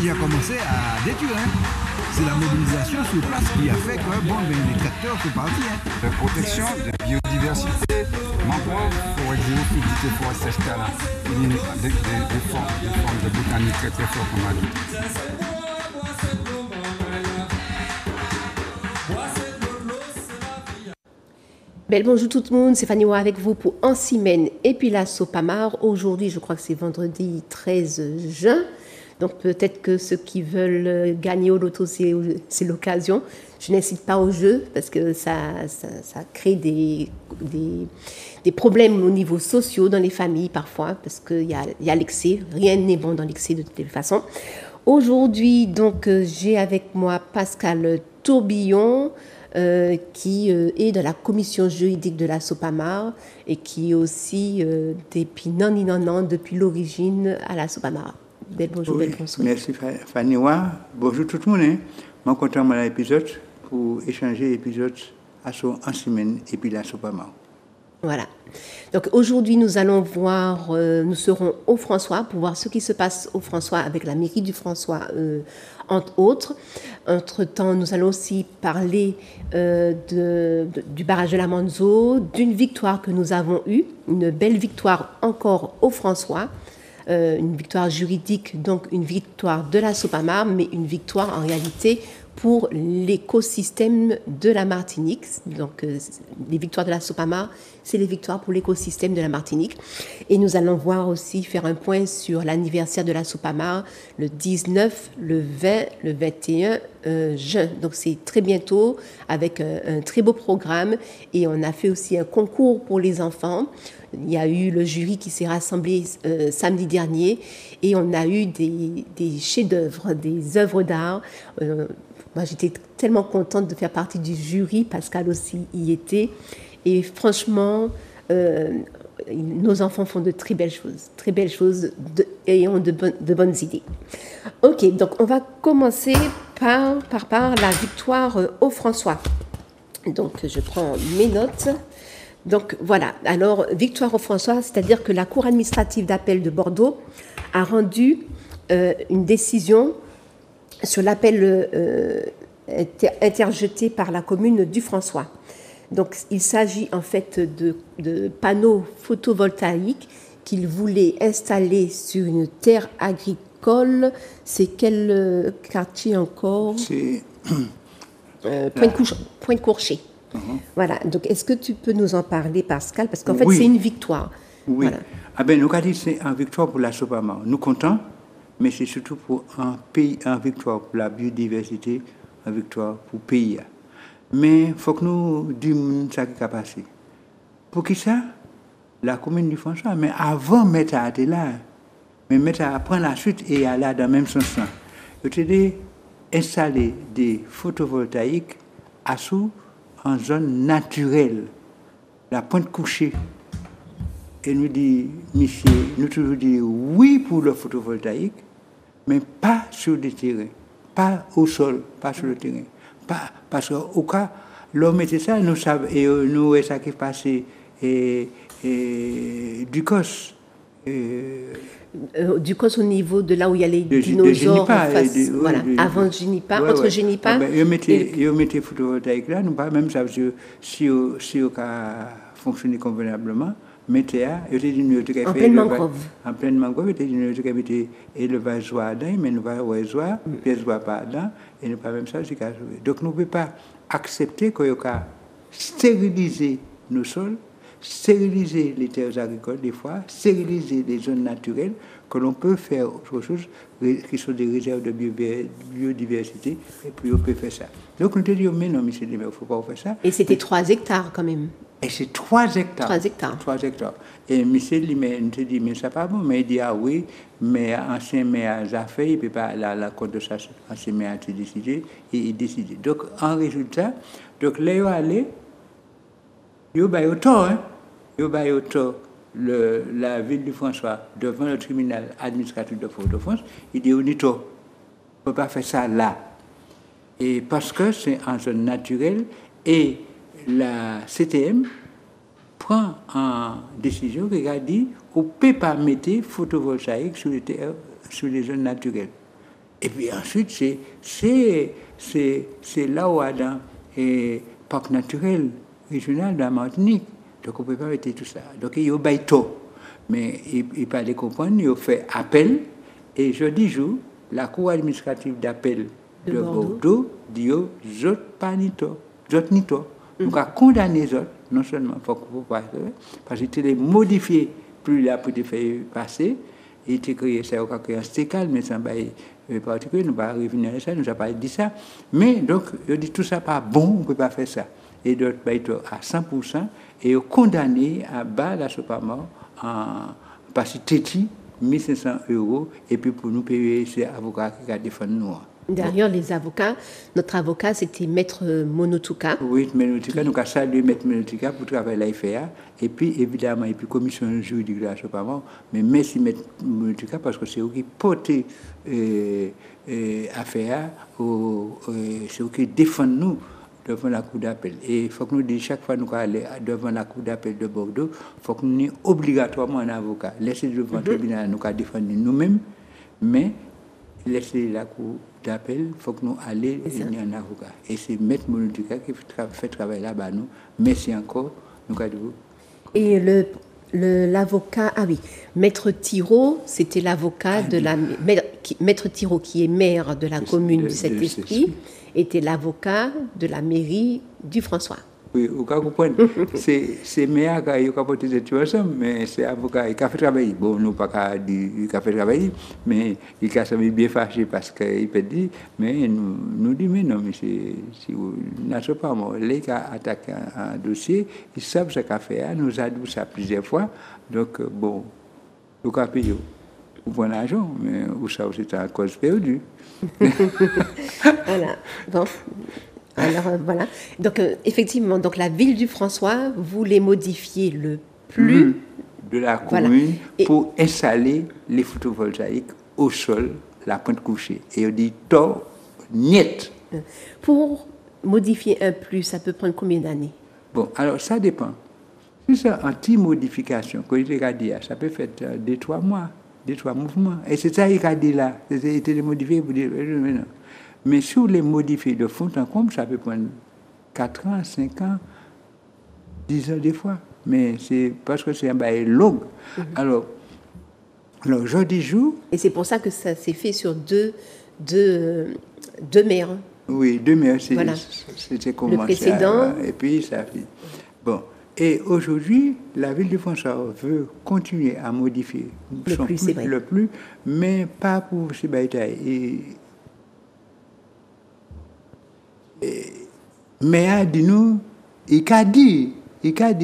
déjà commencé à détruire. Hein. C'est la mobilisation sur place qui a fait que les tracteurs sont partis. Hein. La protection de la biodiversité, mangrove, forêt géophysique, forêt sèche-cala, des formes de botanique très très fortes qu'on a dit. Bonjour tout le monde, c'est Fanny Wa avec vous pour En Semaine et puis la Sopamar. Aujourd'hui, je crois que c'est vendredi 13 juin. Donc peut-être que ceux qui veulent gagner au loto, c'est l'occasion. Je n'incite pas au jeu parce que ça crée des problèmes au niveau social dans les familles parfois parce qu'il y a l'excès. Rien n'est bon dans l'excès de toute façon. Aujourd'hui, donc, j'ai avec moi Pascal Tourbillon, qui est de la commission juridique de la Sopamar et qui est aussi depuis l'origine à la Sopamar. Bonjour, oui, bonsoir. Merci Fanny Wa. Bonjour tout le monde. Hein. Je suis content de l'épisode pour échanger l'épisode En Semaine et puis la Sopamar. Voilà. Donc aujourd'hui, nous allons voir, nous serons au François pour voir ce qui se passe au François avec la mairie du François, entre autres. Entre-temps, nous allons aussi parler du barrage de la Manzo, d'une victoire que nous avons eue, une belle victoire encore au François, une victoire juridique, donc une victoire de la Sopamar, mais une victoire en réalité pour l'écosystème de la Martinique. Donc, les victoires de la Sopamar, c'est les victoires pour l'écosystème de la Martinique. Et nous allons voir aussi, faire un point sur l'anniversaire de la Sopamar, le 19, le 20, le 21 juin. Donc, c'est très bientôt, avec un très beau programme. Et on a fait aussi un concours pour les enfants. Il y a eu le jury qui s'est rassemblé samedi dernier. Et on a eu des chefs-d'œuvre, des œuvres d'art. Moi, j'étais tellement contente de faire partie du jury. Pascal aussi y était. Et franchement, nos enfants font de très belles choses et ont de bonnes idées. Ok, donc on va commencer par la victoire au François. Donc, je prends mes notes. Donc, voilà. Alors, victoire au François, c'est-à-dire que la Cour administrative d'appel de Bordeaux a rendu une décision sur l'appel interjeté par la commune du François. Donc, il s'agit en fait de panneaux photovoltaïques qu'ils voulaient installer sur une terre agricole. C'est quel quartier encore? C'est Pointe-Courchet. Voilà. Donc, est-ce que tu peux nous en parler, Pascal? Parce qu'en fait, oui. c'est une victoire. Oui. Voilà. Ah ben, nous avons dit que c'est une victoire pour la Sopamar. Nous comptons, mais c'est surtout pour un pays, une victoire pour la biodiversité, une victoire pour le pays. Mais il faut que nous disions ce qui a passé. Pour qui ça? La commune du François, mais avant de mettre à là, mais mettre à prendre la suite et aller dans le même sens. Ils ont installé des photovoltaïques à sous en zone naturelle, la pointe couchée. Et nous dit, monsieur, nous toujours dit oui pour le photovoltaïque, mais pas sur le terrain, pas au sol, pas sur le terrain. Pas, parce qu'au cas, l'homme était ça, nous savons, et nous, ça qui est passé, du COS. Du COS au niveau de là où il y a les dinosaures Génipa, en face, voilà, avant Génipa, entre Génipa. Ah ben, ils mettaient photovoltaïque là, nous pas même ça, si au cas fonctionner convenablement, mettez à, en pleine mangrove. En pleine mangrove, il était dit élevage joie dedans, mais nous va ouais joie, pièce joie pas dedans, et nous pas même ça, c'est qu'à jouer. Donc nous ne pouvons pas accepter qu'on a stériliser nos sols, stériliser les terres agricoles des fois, stériliser les zones naturelles, que l'on peut faire autre chose, qui sont des réserves de biodiversité, et puis on peut faire ça. Donc nous te disons, mais non, monsieur, il ne faut pas faire ça. Et c'était 3 hectares quand même. Et c'est 3 hectares. 3 hectares. 3 hectares. Et monsieur, il te dit, mais ça pas bon. Mais il dit, ah oui, mais ancien maire a fait, il ne peut pas, la compte de ça, ancien maire a décidé, et il décide. Donc, en résultat, donc là, il va aller, il va au tort, hein. Il va au tort. La ville de François, devant le tribunal administratif de Fort-de-France, il dit, on est tort. On ne peut pas faire ça là. Et parce que c'est en zone naturelle, et la CTM prend en décision qui a dit on ne peut pas mettre photovoltaïque sur les zones naturelles. Et puis ensuite, c'est là où dans le parc naturel régional de la Martinique. Donc on ne peut pas mettre tout ça. Donc il y a un bateau. Mais il pas de comprendre, il fait appel. Et jeudi jour, la Cour administrative d'appel de Bordeaux dit zot pas nito. Donc a condamné zot, non seulement faut pas parce qu'il a modifié plus là pour te faire passer. Il était créé ça au cas stécal, mais ça va particulier, nous va revenir à ça, nous a pas dit ça. Mais donc, il dit tout ça pas bon, on peut pas faire ça. Et d'autres bateaux à 100% et condamné à bas la Sopama en parce que 1500 €, et puis pour nous payer ces avocats qui ont défendu nous. D'ailleurs, les avocats, notre avocat, c'était Maître Monotuka. Oui, Monotuka, nous avons salué Maître Monotuka pour travailler l'AFA. Et puis, évidemment, et puis commission juridique de la Sopama. Mais merci Maître Monotuka parce que c'est eux qui portent l'affaire, c'est eux qui défendent nous devant la Cour d'appel. Et il faut que nous disions, chaque fois que nous allons devant la Cour d'appel de Bordeaux, il faut que nous ayons obligatoirement un avocat. Laissez devant le tribunal, nous allons défendre nous-mêmes, mais laissez la Cour d'appel, il faut que nous allions un avocat. Et c'est Maître Monotuka qui fait travailler là-bas. Nous. Merci encore. Nous allons. Et l'avocat, Maître Thiraud, c'était l'avocat de la... Maître Thiraud, qui est maire de la commune du Saint-Esprit, était l'avocat de la mairie du François. Oui, vous comprenez. C'est maire qui a porté cette situation, mais c'est avocat qui a fait travailler. Bon, nous pas dire qu'il a fait travailler, mais il a bien fâché parce qu'il peut dire, mais nous disons, mais non, mais si vous n'avez pas les qui attaqué un dossier, ils savent ce qu'a fait, nous avons dit ça plusieurs fois, donc bon, nous avons payé. Vous prenez l'argent, mais vous savez c'est à cause perdue. Voilà, bon. Alors voilà. Donc effectivement, donc la ville du François voulait modifier le plus de la commune pour installer les photovoltaïques au sol, la pointe couchée. Et on dit tort net. Pour modifier un plus, ça peut prendre combien d'années? Bon, alors ça dépend. Si c'est une petite modification, comme il a dit, ça peut faire 2-3 mois, 2-3 mouvements. Et c'est ça qu'il a dit là. C'était modifié pour dire non. Mais si vous les modifiez de fond en comble, ça peut prendre 4 ans, 5 ans, 10 ans des fois. Mais c'est parce que c'est un bail long. Alors, jeudi jour... Et c'est pour ça que ça s'est fait sur deux maires. Oui, 2 maires. Voilà. C'était commencé. Le précédent. Et puis ça fait... Bon. Et aujourd'hui, la ville de François veut continuer à modifier le plus, mais pas pour ces batailles. Mais a dit nous, il a dit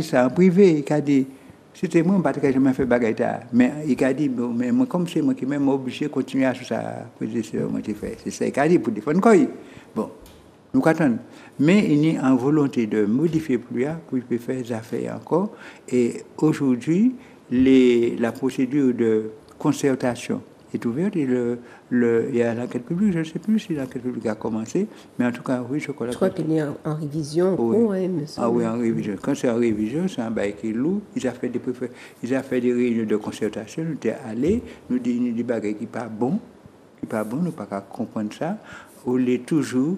ça en privé, il a dit, c'était moi, parce que je m'ai fait bagarre, mais il a dit, mais moi, comme c'est moi qui m'ai obligé de continuer à faire ça, c'est ça qu'il a dit pour défendre quoi. Bon, nous attendons. Mais il y a une volonté de modifier plus pour faire des affaires encore. Et aujourd'hui, la procédure de concertation est ouverte. Et il y a l'enquête publique, je ne sais plus si l'enquête publique a commencé, mais en tout cas, oui, je crois. Je crois qu'elle est en révision. Oui. Ah oui, en révision. Quand c'est en révision, c'est un bail qui est lourd. Ils ont fait des réunions de concertation. Nous sommes allés, nous disons des bagages qui ne sont pas bons, nous ne pouvons pas comprendre ça. On est toujours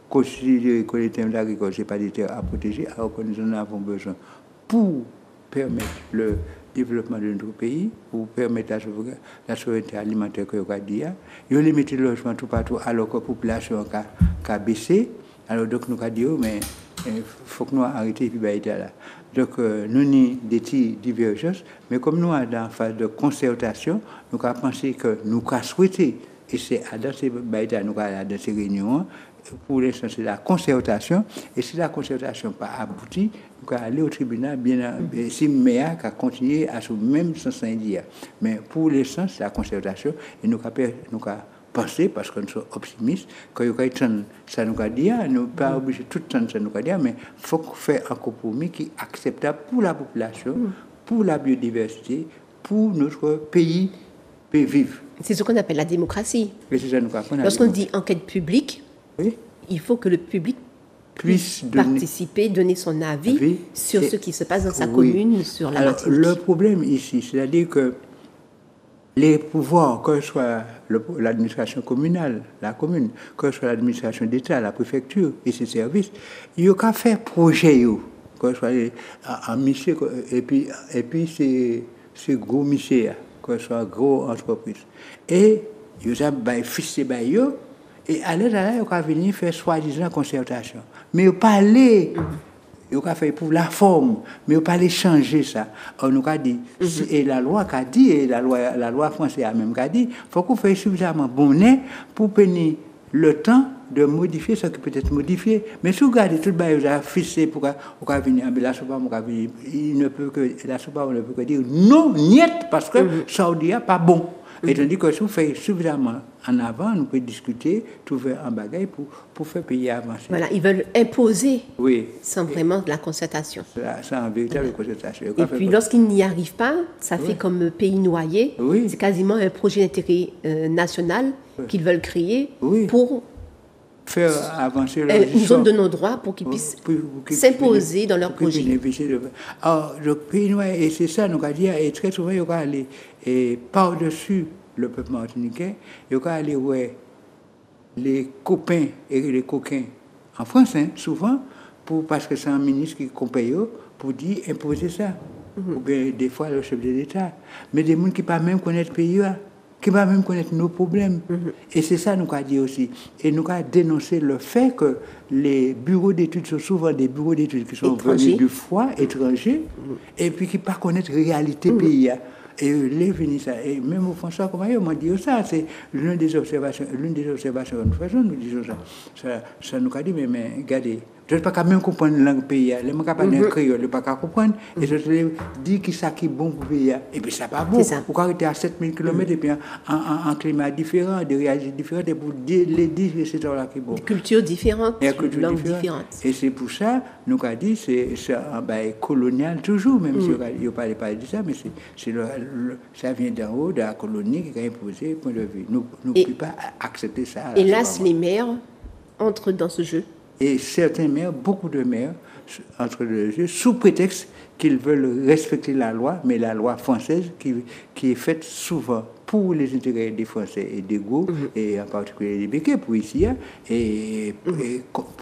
considéré que les termes agricoles, ce n'est pas des terres à protéger, alors que nous en avons besoin pour permettre le développement de notre pays, pour permettre la souveraineté alimentaire que vous avez dit. Ils ont mis le logement tout partout, alors que la population a baissé. Alors, donc, nous avons dit, mais il faut que nous arrêtions de faire là. Donc, nous avons des petites divergences, mais comme nous sommes dans la phase de concertation, nous avons pensé que nous avons souhaité, et c'est dans ces réunions, pour l'instant, c'est la concertation. Et si la concertation n'a pas abouti, nous allons aller au tribunal, si le maire a continué à ce même sens indien. Mais pour l'instant, c'est la concertation. Et nous avons pensé, parce que nous sommes optimistes, que ça nous a dit, nous ne sommes pas obligés tout le temps ça nous a dit, mais il faut faire un compromis qui est acceptable pour la population, pour la biodiversité, pour notre pays vivre. C'est ce qu'on appelle la démocratie. Et c'est ça nous appelle. Lorsqu'on dit enquête publique, oui, il faut que le public puisse participer, donner son avis sur ce qui se passe dans sa commune, sur la Martinique. Le problème ici, c'est-à-dire que les pouvoirs, que ce soit l'administration communale, la commune, que ce soit l'administration d'État, la préfecture et ses services, il y a qu'à faire projet, que ce soit en mission, et puis c'est gros mission, que ce soit gros entreprise. Et il y a des fixé, et à l'aide de là, il y a venir faire soi-disant concertation. Mais il pas aller. Il a fait pour la forme, mais il n'a pas les changer ça. On nous a dit, et la loi a dit, et la loi française a même dit, il faut qu'on fasse suffisamment bonnet pour prendre le temps de modifier ce qui peut être modifié. Mais si vous regardez tout le monde a fixé pour venir, la SOPAM il ne peut que, la SOPAM ne peut que dire non, niet, parce que ça ne dit pas bon. Et tandis que si vous faites suffisamment en avant, nous pouvons discuter, trouver un bagage pour faire pays avancer. Voilà, ils veulent imposer oui. sans vraiment de la concertation. C'est un véritable concertation. Et puis lorsqu'ils n'y arrivent pas, ça fait comme pays noyé. Oui. C'est quasiment un projet d'intérêt national qu'ils veulent créer pour faire avancer une zone de non-droit pour qu'ils puissent s'imposer dans leur projet. Alors, le pays noyé, et c'est ça, nous allons dire, et très souvent, il va aller par-dessus le peuple martiniquais, il va aller ouais, les copains et les coquins en France, souvent, parce que c'est un ministre qui compare pour dire imposer ça. Ou bien des fois le chef de l'État. Mais des gens qui ne peuvent même connaître le pays, qui ne peuvent même connaître nos problèmes. Et c'est ça nous avons dit aussi. Et nous avons dénoncé le fait que les bureaux d'études sont souvent des bureaux d'études qui sont venus du foie étranger et puis qui ne connaissent pas la réalité pays. Et les venus ça. Et même au François Comaillot m'a dit ça. C'est l'une des observations que nous faisons. Nous disons ça. Ça nous a dit, mais regardez, je ne peux pas même comprendre la langue pays. Je ne peux pas parler un créole, je ne peux pas comprendre. Et je te dis que ça qui est bon pour le pays. Et puis ça n'est pas bon. Pour arrêter à 7000 km et puis en climat différent, des réalités différentes, et pour les dire que c'est là qui est bon. Des cultures différentes, des langues différentes. Et c'est pour ça, nous avons dit, c'est un bail colonial toujours, même si on ne parlait pas de ça, mais ça vient d'en haut, de la colonie qui a imposé point de vue. Nous ne pouvons pas accepter ça. Hélas, les maires entrent dans ce jeu. Et certains maires, beaucoup de maires, entrent dans le jeu sous prétexte qu'ils veulent respecter la loi, mais la loi française qui est faite souvent pour les intérêts des Français et des Gauls, et en particulier des Béquets, pour ici, et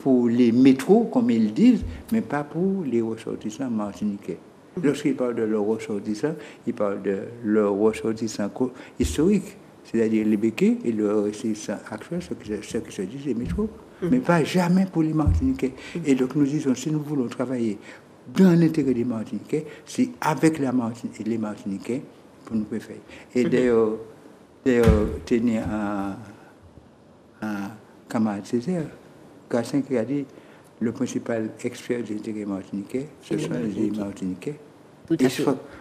pour les métros, comme ils disent, mais pas pour les ressortissants martiniquais. Lorsqu'ils parlent de leurs ressortissants, ils parlent de leurs ressortissants historiques, c'est-à-dire les Béquets et leurs ressortissants actuels, ce qui se dit les métros, mais pas jamais pour les Martiniquais. Et donc nous disons, si nous voulons travailler dans l'intérêt des Martiniquais, c'est avec les Martiniquais pour nous faire. Et d'ailleurs, tenir un camarade Césaire, Gassin qui a dit, le principal expert des intérêts martiniquais, ce sont les Martiniquais. Il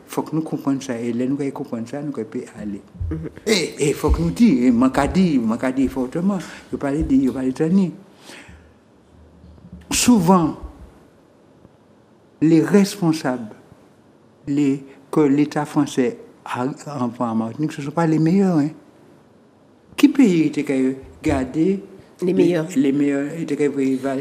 faut que nous comprenions ça. Et là, nous comprenons ça, nous pouvons aller. Et il faut que nous disions, je dis fortement, je ne vais pas l'éternier. Souvent, les responsables que l'État français envoie en Martinique, ce ne sont pas les meilleurs. Qui pays était gardé les meilleurs. Les meilleurs étaient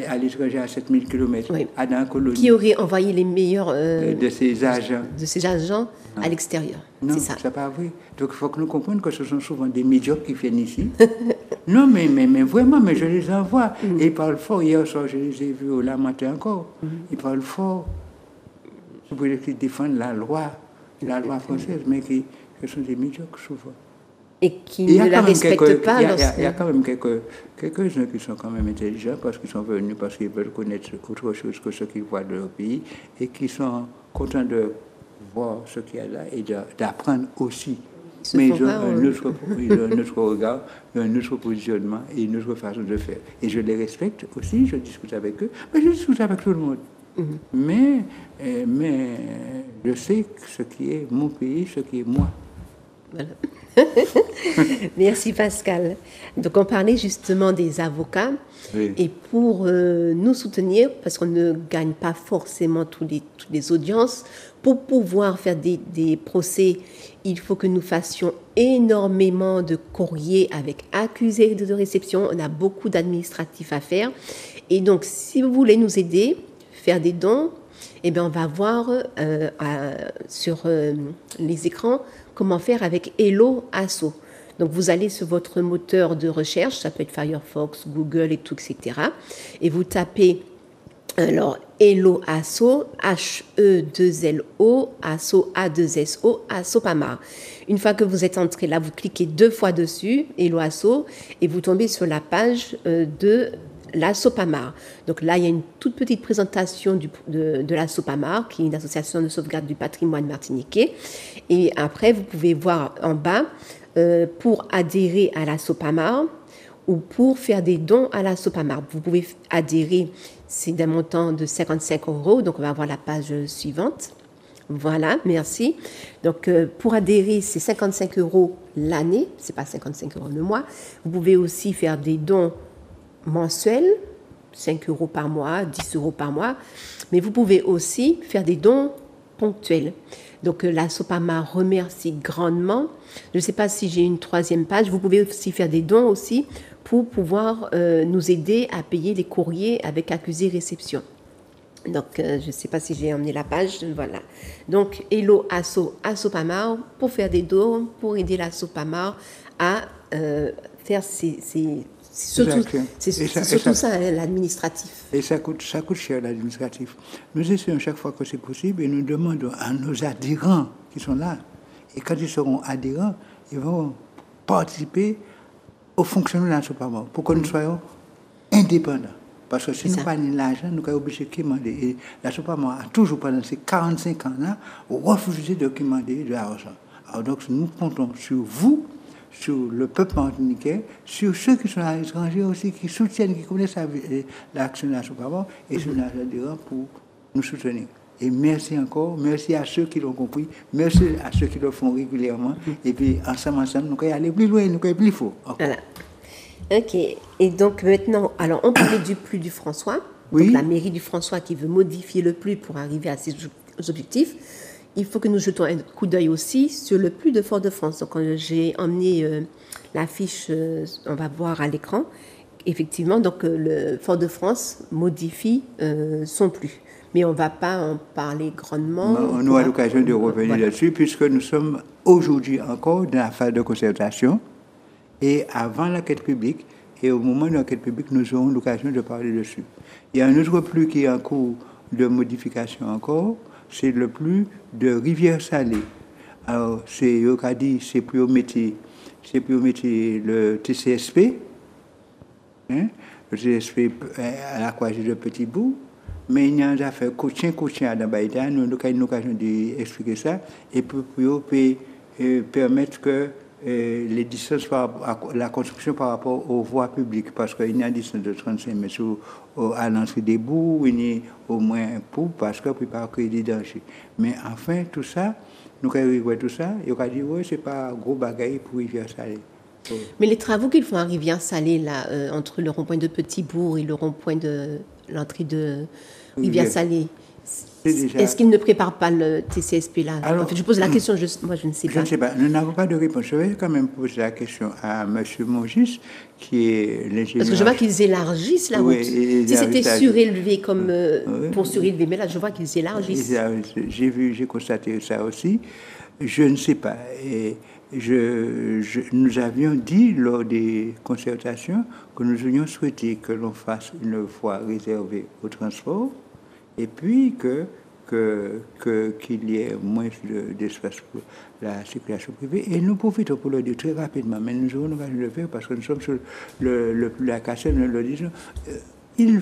à l'étranger à 7000 km, à dans la colonie. Qui aurait envoyé les meilleurs de ces agents à l'extérieur. Non, c'est ça. C'est pas vrai. Donc il faut que nous comprenions que ce sont souvent des médiocres qui viennent ici. Non, mais vraiment, mais je les envoie. Et ils parlent fort. Hier soir, je les ai vus au matin encore. Ils parlent fort. Vous voulez qu'ils défendent la loi française, mais qui sont des médiocres souvent. Et qui ne la respectent pas. Il y a quand même quelques-uns qui sont quand même intelligents parce qu'ils sont venus, parce qu'ils veulent connaître autre chose que ce qu'ils voient de leur pays et qui sont contents de voir ce qu'il y a là et d'apprendre aussi. Mais ils ont un autre regard, un autre positionnement et une autre façon de faire. Et je les respecte aussi, je discute avec eux, mais je discute avec tout le monde. Mais je sais ce qui est mon pays, ce qui est moi. Voilà. Merci Pascal. Donc on parlait justement des avocats et pour nous soutenir, parce qu'on ne gagne pas forcément toutes les audiences, pour pouvoir faire des procès, il faut que nous fassions énormément de courriers avec accusés de réception. On a beaucoup d'administratifs à faire. Et donc si vous voulez nous aider, faire des dons, eh bien, on va voir sur les écrans comment faire avec Hello Asso. Donc, vous allez sur votre moteur de recherche, ça peut être Firefox, Google et tout, etc. Et vous tapez alors Hello Asso, H-E-2-L-O, Asso, A-2-S-O, Assopamar. Une fois que vous êtes entré là, vous cliquez 2 fois dessus, Hello Asso, et vous tombez sur la page de l'Assopamar. Donc là, il y a une toute petite présentation de l'Assopamar, qui est une association de sauvegarde du patrimoine martiniquais. Et après, vous pouvez voir en bas, pour adhérer à l'Assopamar ou pour faire des dons à l'Assopamar. Vous pouvez adhérer, c'est d'un montant de 55 €. Donc, on va voir la page suivante. Voilà, merci. Donc, pour adhérer, c'est 55 € l'année, c'est pas 55 € le mois. Vous pouvez aussi faire des dons mensuels, 5 € par mois, 10 € par mois. Mais vous pouvez aussi faire des dons ponctuels. Donc, l'Assopamar remercie grandement. Je ne sais pas si j'ai une 3e page. Vous pouvez aussi faire des dons aussi pour pouvoir nous aider à payer les courriers avec accusé réception. Donc, je ne sais pas si j'ai emmené la page. Voilà. Donc, Hello Asso, Assopamar, pour faire des dons, pour aider l'Assopamar à faire c'est surtout ça, hein, l'administratif. Et ça coûte cher, l'administratif. Nous essayons chaque fois que c'est possible et nous demandons à nos adhérents qui sont là. Et quand ils seront adhérents, ils vont participer au fonctionnement de l'Assopamar pour que nous soyons indépendants. Parce que si nous n'avons pas l'argent, nous sommes obligés de commander. Et l'Assopamar a toujours, pendant ces 45 ans-là, refusé de commander de l'argent. Alors donc, nous comptons sur vous, sur le peuple martiniquais, sur ceux qui sont à l'étranger aussi, qui soutiennent, qui connaissent l'action de l'Assopamar et sur nos adhérents pour nous soutenir. Et merci encore, merci à ceux qui l'ont compris, merci à ceux qui le font régulièrement. Et puis, ensemble, nous allons aller plus loin, nous allons aller plus fort. Voilà. Ok. Et donc maintenant, alors on parlait du plus du François. Oui. Donc la mairie du François qui veut modifier le plus pour arriver à ses objectifs. Il faut que nous jetons un coup d'œil aussi sur le plus de Fort-de-France. Donc j'ai emmené l'affiche, on va voir à l'écran. Effectivement, donc le Fort-de-France modifie son plus. Mais on ne va pas en parler grandement. On aura l'occasion de revenir là-dessus, puisque nous sommes aujourd'hui encore dans la phase de concertation. Et avant l'enquête publique, et au moment de l'enquête publique, nous aurons l'occasion de parler dessus. Il y a un autre plus qui est en cours de modification encore, c'est le plus de Rivière-Salée. Alors, c'est pour mettre le TCSP, hein, le TCSP à la croisée de Petit Bout, mais il y a une affaire coaching à Dabaïda, nous avons une occasion d'expliquer ça, et pour permettre que les distances, la construction par rapport aux voies publiques, parce qu'il y a une distance de 35 mètres à l'entrée des bouts, il y a au moins un pou, parce qu'on ne peut pas créer des dangers. Mais enfin, tout ça, nous avons vu tout ça, et on a dit, oui, ce n'est pas un gros bagaille pour Rivière-Salée. Mais les travaux qu'ils font à Rivière-Salée, là, entre le rond-point de Petit-Bourg et le rond-point de l'entrée de Rivière-Salée, est-ce qu'ils ne préparent pas le TCSP là? Alors, en fait, je pose la question, moi je ne sais pas. Je ne sais pas, nous n'avons pas de réponse. Je vais quand même poser la question à M. Mongis, qui est l'ingénieur. Parce que je vois qu'ils élargissent la route. Oui, si c'était surélevé comme pour surélever, mais là je vois qu'ils élargissent. J'ai constaté ça aussi. Je ne sais pas. Et nous avions dit lors des concertations que nous aurions souhaité que l'on fasse une voie réservée au transport. Et puis qu'il y ait moins d'espace pour la circulation privée. Et nous profitons pour le dire très rapidement, mais nous aurons l'occasion de le faire parce que nous sommes sur la cassette, nous le disons. Ils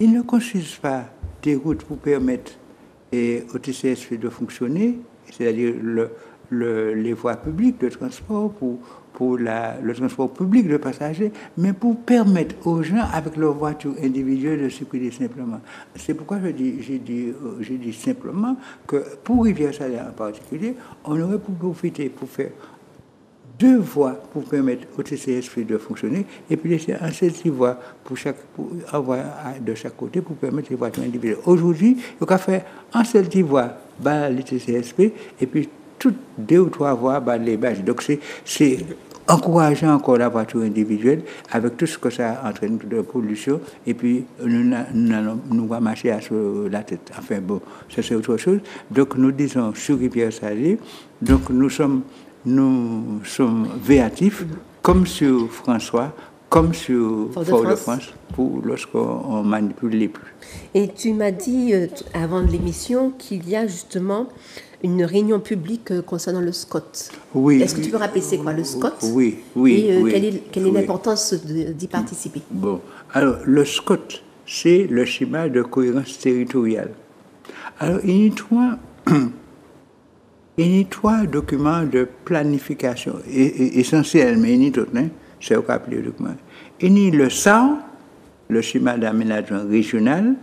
ne construisent pas des routes pour permettre au TCSP de fonctionner, c'est-à-dire les voies publiques de transport pour le transport public de passagers, mais pour permettre aux gens avec leur voiture individuelle de circuler simplement. C'est pourquoi j'ai dit simplement que pour Rivière-Salée en particulier, on aurait pu profiter pour faire 2 voies pour permettre au TCSP de fonctionner et puis laisser un seul voie pour avoir de chaque côté pour permettre les voitures individuelles. Aujourd'hui, il faut faire un seul voie par le TCSP et puis toutes 2 ou 3 voies par les bâches. Donc c'est encourager encore la voiture individuelle avec tout ce que ça entraîne de pollution. Et puis, nous va marcher sur la tête. Enfin bon, ça c'est autre chose. Donc, nous disons sur Rivière-Salée, donc nous sommes véatifs, comme sur François, comme sur Fort-de-France, pour lorsqu'on manipule les pluies. Et tu m'as dit avant l'émission qu'il y a justement une réunion publique concernant le SCOT. Oui. Est-ce que tu peux rappeler c'est quoi le SCOT? Oui. Et quelle est l'importance d'y participer? Bon, alors le SCOT, c'est le schéma de cohérence territoriale. Alors il y a trois documents de planification essentiels, mais il y a d'autres, hein, c'est au cas les documents. Il y a le SAR, le schéma d'aménagement régional,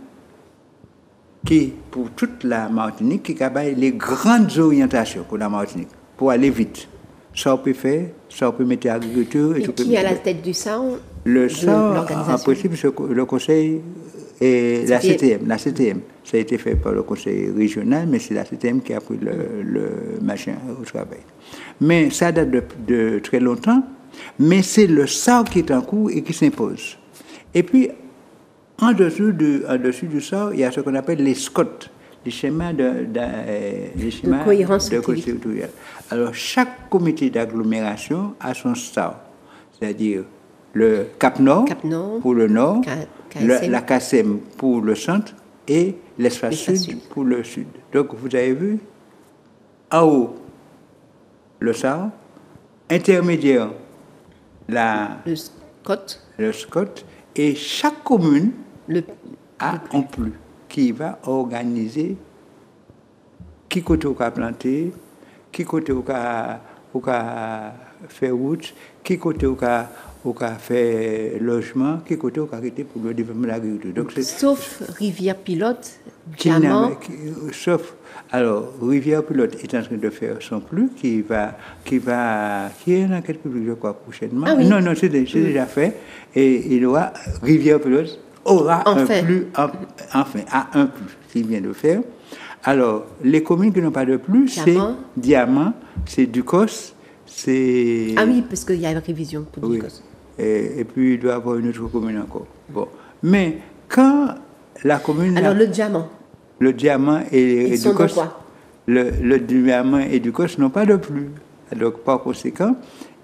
qui, pour toute la Martinique, qui a les grandes orientations pour la Martinique, pour aller vite. Ça, on peut faire, ça, on peut mettre l'agriculture. Et qui est à la tête du SAR? Le SAR, en principe, le conseil et la CTM. La CTM, ça a été fait par le conseil régional, mais c'est la CTM qui a pris le machin au travail. Mais ça date de très longtemps, mais c'est le SAR qui est en cours et qui s'impose. Et puis, en dessous du SAR, il y a ce qu'on appelle les SCOT, les schémas de cohérence territoriale. Alors, chaque comité d'agglomération a son SAR, c'est-à-dire le Cap-Nord pour le Nord, la CACEM pour le centre et l'espace sud pour le sud. Donc, vous avez vu, en haut, le SAR, intermédiaire, le SCOT, et chaque commune a un plus qui va organiser qui côté au cas planter, qui côté au cas faire route, qui côté au cas faire logement, qui côté au cas arrêter pour le développement de l'agriculture. Sauf Rivière Pilote, Diamant. Sauf alors Rivière Pilote est en train de faire son plus qui est dans quelques jours je crois prochainement. Ah oui. Non, c'est déjà fait et il aura Rivière Pilote aura un plus qu'il vient de faire. Alors les communes qui n'ont pas de plus, c'est Diamant, c'est Ducos, c'est ah oui parce qu'il y a une révision pour Ducos. Et puis il doit y avoir une autre commune encore. Bon, mais quand la commune alors le Diamant et Ducos, le Diamant et Ducos n'ont pas de plus. Donc par conséquent,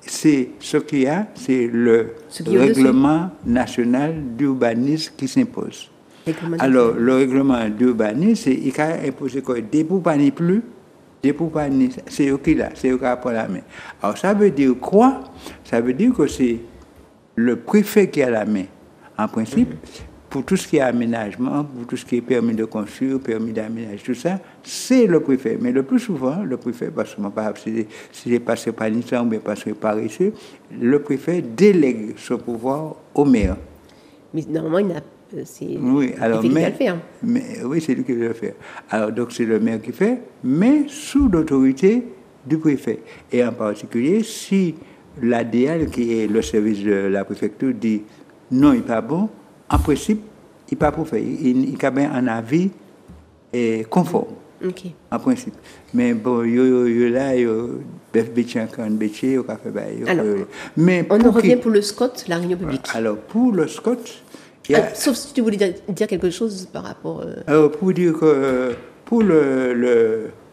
c'est ce qu'il y a, c'est le règlement national d'urbanisme qui s'impose. Alors le règlement d'urbanisme, il a imposé quoi? Des poupanis plus, c'est eux qui là, c'est eux qui apprennent la main. Alors ça veut dire quoi? Ça veut dire que c'est le préfet qui a la main, en principe. Pour tout ce qui est aménagement, pour tout ce qui est permis de construire, permis d'aménager, tout ça, c'est le préfet. Mais le plus souvent, le préfet, parce que si c'est passé par l'instant ou bien parce que paresseux, le préfet délègue son pouvoir au maire. Mais normalement, c'est lui qui va le faire. Oui, c'est lui qui va le faire. Alors, donc, c'est le maire qui fait, mais sous l'autorité du préfet. Et en particulier, si l'ADL, qui est le service de la préfecture, dit non, il n'est pas bon, en principe, il n'est pas pour faire. Il a bien un avis conforme. Okay. En principe. Mais bon, mais on en revient pour le SCOT, la réunion publique. Alors, pour le SCOT... sauf si tu voulais dire quelque chose par rapport... pour dire que pour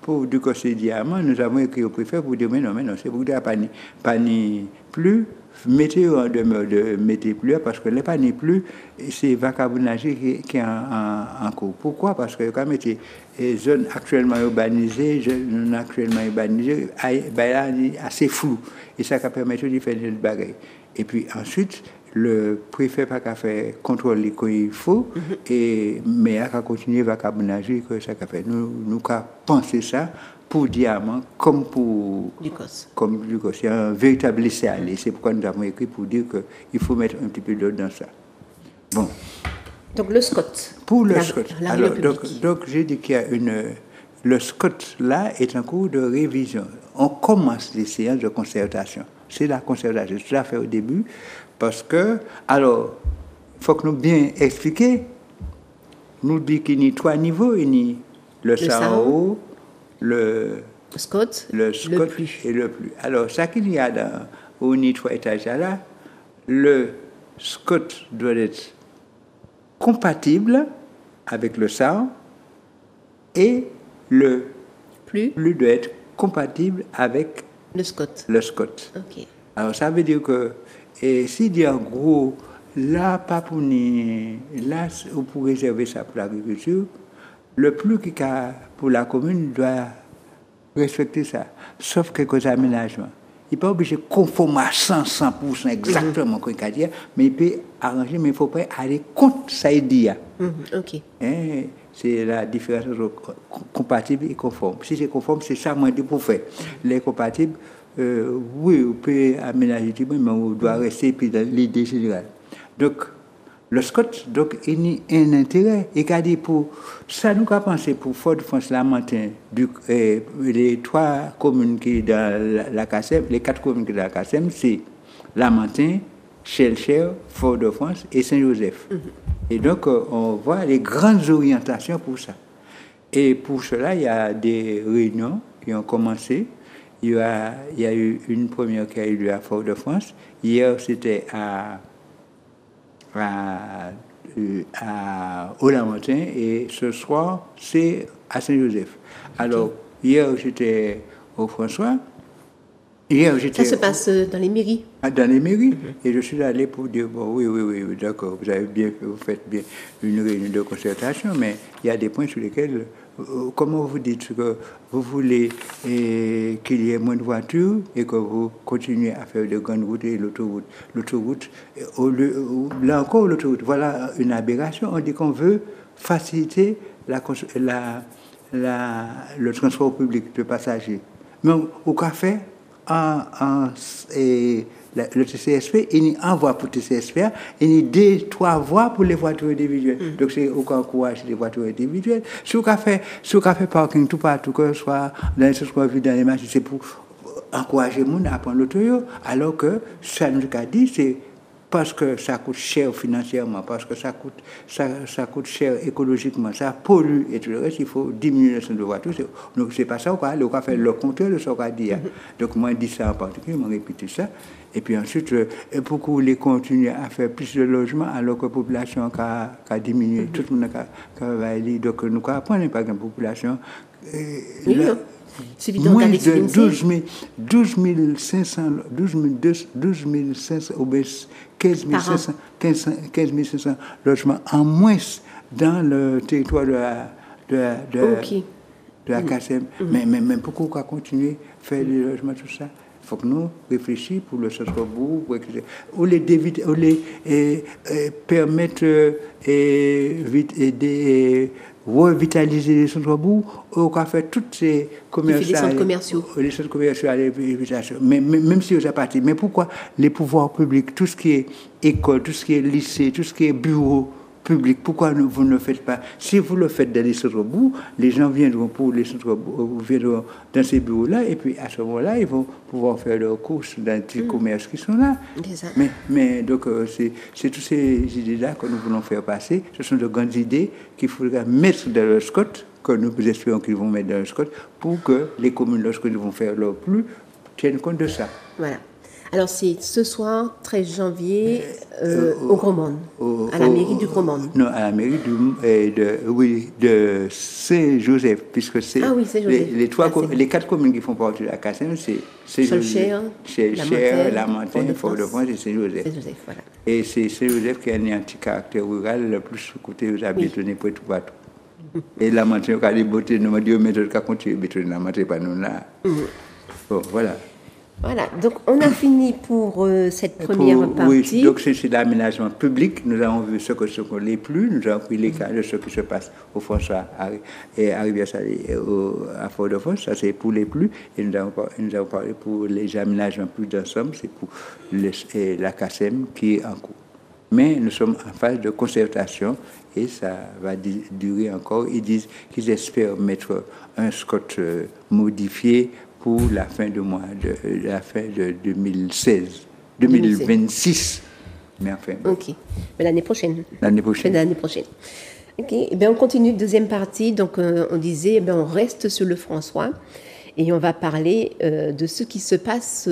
pour Ducos et Diamant, nous avons écrit au préfet pour dire mais non, c'est pour dire pas ni plus, mettez en demeure de mettez plus parce que les pas ni plus, c'est vagabondage qui est en cours. Pourquoi? Parce que quand mettez les zones actuellement urbanisées, assez flou et ça permet de faire des bagailles. Et puis ensuite, le préfet n'a pas fait contrôler comme il faut, mais il a continué à vagabondager que ça a fait. Nous avons pensé ça pour Diamant comme pour Ducos. C'est un véritable laisser-aller. C'est pourquoi nous avons écrit pour dire qu'il faut mettre un petit peu d'ordre dans ça. Bon. Donc le SCOT. Pour le SCOT. Alors, donc j'ai dit qu'il y a le SCOT là est en cours de révision. On commence les séances de concertation. C'est la concertation. Je l'ai fait au début parce que, alors, il faut que nous bien expliquer. Nous dit qu'il y a 3 niveaux. Il y a le SAO, le SCOT le plus. et le plus. Alors, ça qu'il y a au niveau 3 étages là, le scot doit être compatible avec le SAO et le plus doit être compatible avec le SCOT. Ok. Alors ça veut dire que si dit en gros là pas pour pour réserver ça pour l'agriculture, le plus qui a pour la commune doit respecter ça, sauf quelques aménagements. Il n'est pas obligé de conformer à 100% exactement comme il dit, mais il peut arranger, mais il ne faut pas aller contre ça il dit. Ok. C'est la différence entre compatible et conforme. Si c'est conforme, c'est ça moi dit pour faire. Les compatibles, oui, on peut aménager, mais on doit rester puis dans l'idée générale. Donc, le SCOT, donc, il y a un intérêt. Et qu'a dit pour ça, nous avons pensé pour Fort-de-France, Lamentin, les 3 communes qui sont dans la CACEM, les 4 communes qui sont dans la CACEM, c'est Lamentin, Chelcher, Fort-de-France et Saint-Joseph. Et donc, on voit les grandes orientations pour ça. Et pour cela, il y a des réunions qui ont commencé. Il y a eu une première qui a eu lieu à Fort-de-France. Hier, c'était au Lamentin et ce soir, c'est à Saint-Joseph. Alors, hier, j'étais au François. Ça se passe dans les mairies. Dans les mairies. Et je suis allé pour dire, bon, oui, d'accord, vous faites bien une réunion de concertation, mais il y a des points sur lesquels, comment vous dites que vous voulez qu'il y ait moins de voitures et que vous continuez à faire de grandes routes et l'autoroute. Là encore, l'autoroute, voilà une aberration. On dit qu'on veut faciliter le transport public de passagers. Mais au café, le TCSP, il y a 1 voie pour TCSP, il y a 2-3 voies pour les voitures individuelles. Donc, c'est au cas encourager les voitures individuelles. Si vous avez fait parking tout partout, que ce soit dans les choses qu'on vit dans les marchés, c'est pour encourager les gens à prendre l'auto, alors que ça nous a dit, c'est parce que ça coûte cher financièrement, parce que ça coûte cher écologiquement, ça pollue et tout le reste, il faut diminuer le nombre de voitures. Donc, c'est pas ça, on va faire le contraire de ce qu'on a dit. Donc, moi, je dis ça en particulier, je répète ça. Et puis ensuite, pourquoi vous voulez continuer à faire plus de logements alors que la population a diminué, tout le monde va aller. Donc, nous avons par exemple la population. Moins de 12 500 obèses, 15 500 logements en moins dans le territoire de la CACEM. Mais pourquoi on va continuer à faire des logements, tout ça? Il faut que nous réfléchissions pour le centre-bourg, ou les permettre revitaliser les centres-bourgs, ou qu'on fait toutes ces commerciaux. Les centres commerciaux. Les centres commerciaux à l'évitation. Même si vous êtes parti. Mais pourquoi les pouvoirs publics, tout ce qui est école, tout ce qui est lycée, tout ce qui est bureau public, pourquoi vous ne le faites pas? Si vous le faites dans les centres-bourgs, les gens viendront pour les centres-bourgs, viendront dans ces bureaux-là, et puis à ce moment-là, ils vont pouvoir faire leurs courses dans les petits commerces qui sont là. Mais donc, c'est toutes ces idées-là que nous voulons faire passer. Ce sont de grandes idées qu'il faudra mettre dans le SCOT, que nous espérons qu'ils vont mettre dans le SCOT, pour que les communes, lorsqu'ils vont faire leur plus, tiennent compte de ça. Voilà. Alors, c'est ce soir, 13 janvier, au Gros Monde, à la mairie du Gros Monde. Non, à la mairie de Saint-Joseph, puisque c'est les 4 communes qui font partie de la CACEM, c'est Saint-Joseph, Lamentin, Fort-de-France et Saint-Joseph. Voilà. Et c'est Saint-Joseph qui a un petit caractère rural, le plus côté aux habitants pour tout partout. Et Lamentin, quand les beautés, nous m'ont dit, mais je vais continuer à bétonner Lamentin, pas nous là. Bon, voilà. Voilà, donc on a fini pour cette première partie. Oui, donc c'est l'aménagement public. Nous avons vu ce que sont les plus. Nous avons pris les cas de ce qui se passe au François et à Rivière-Salée à Fort-de-France. Ça, c'est pour les plus. Et nous avons parlé pour les aménagements plus d'ensemble. C'est pour la CACEM qui est en cours. Mais nous sommes en phase de concertation et ça va durer encore. Ils disent qu'ils espèrent mettre un SCOT modifié pour la fin de 2026. Mais enfin. Bon. Ok. Mais l'année prochaine. L'année prochaine. Ok. Eh bien, on continue, deuxième partie. Donc, on disait, on reste sur le François. Et on va parler de ce qui se passe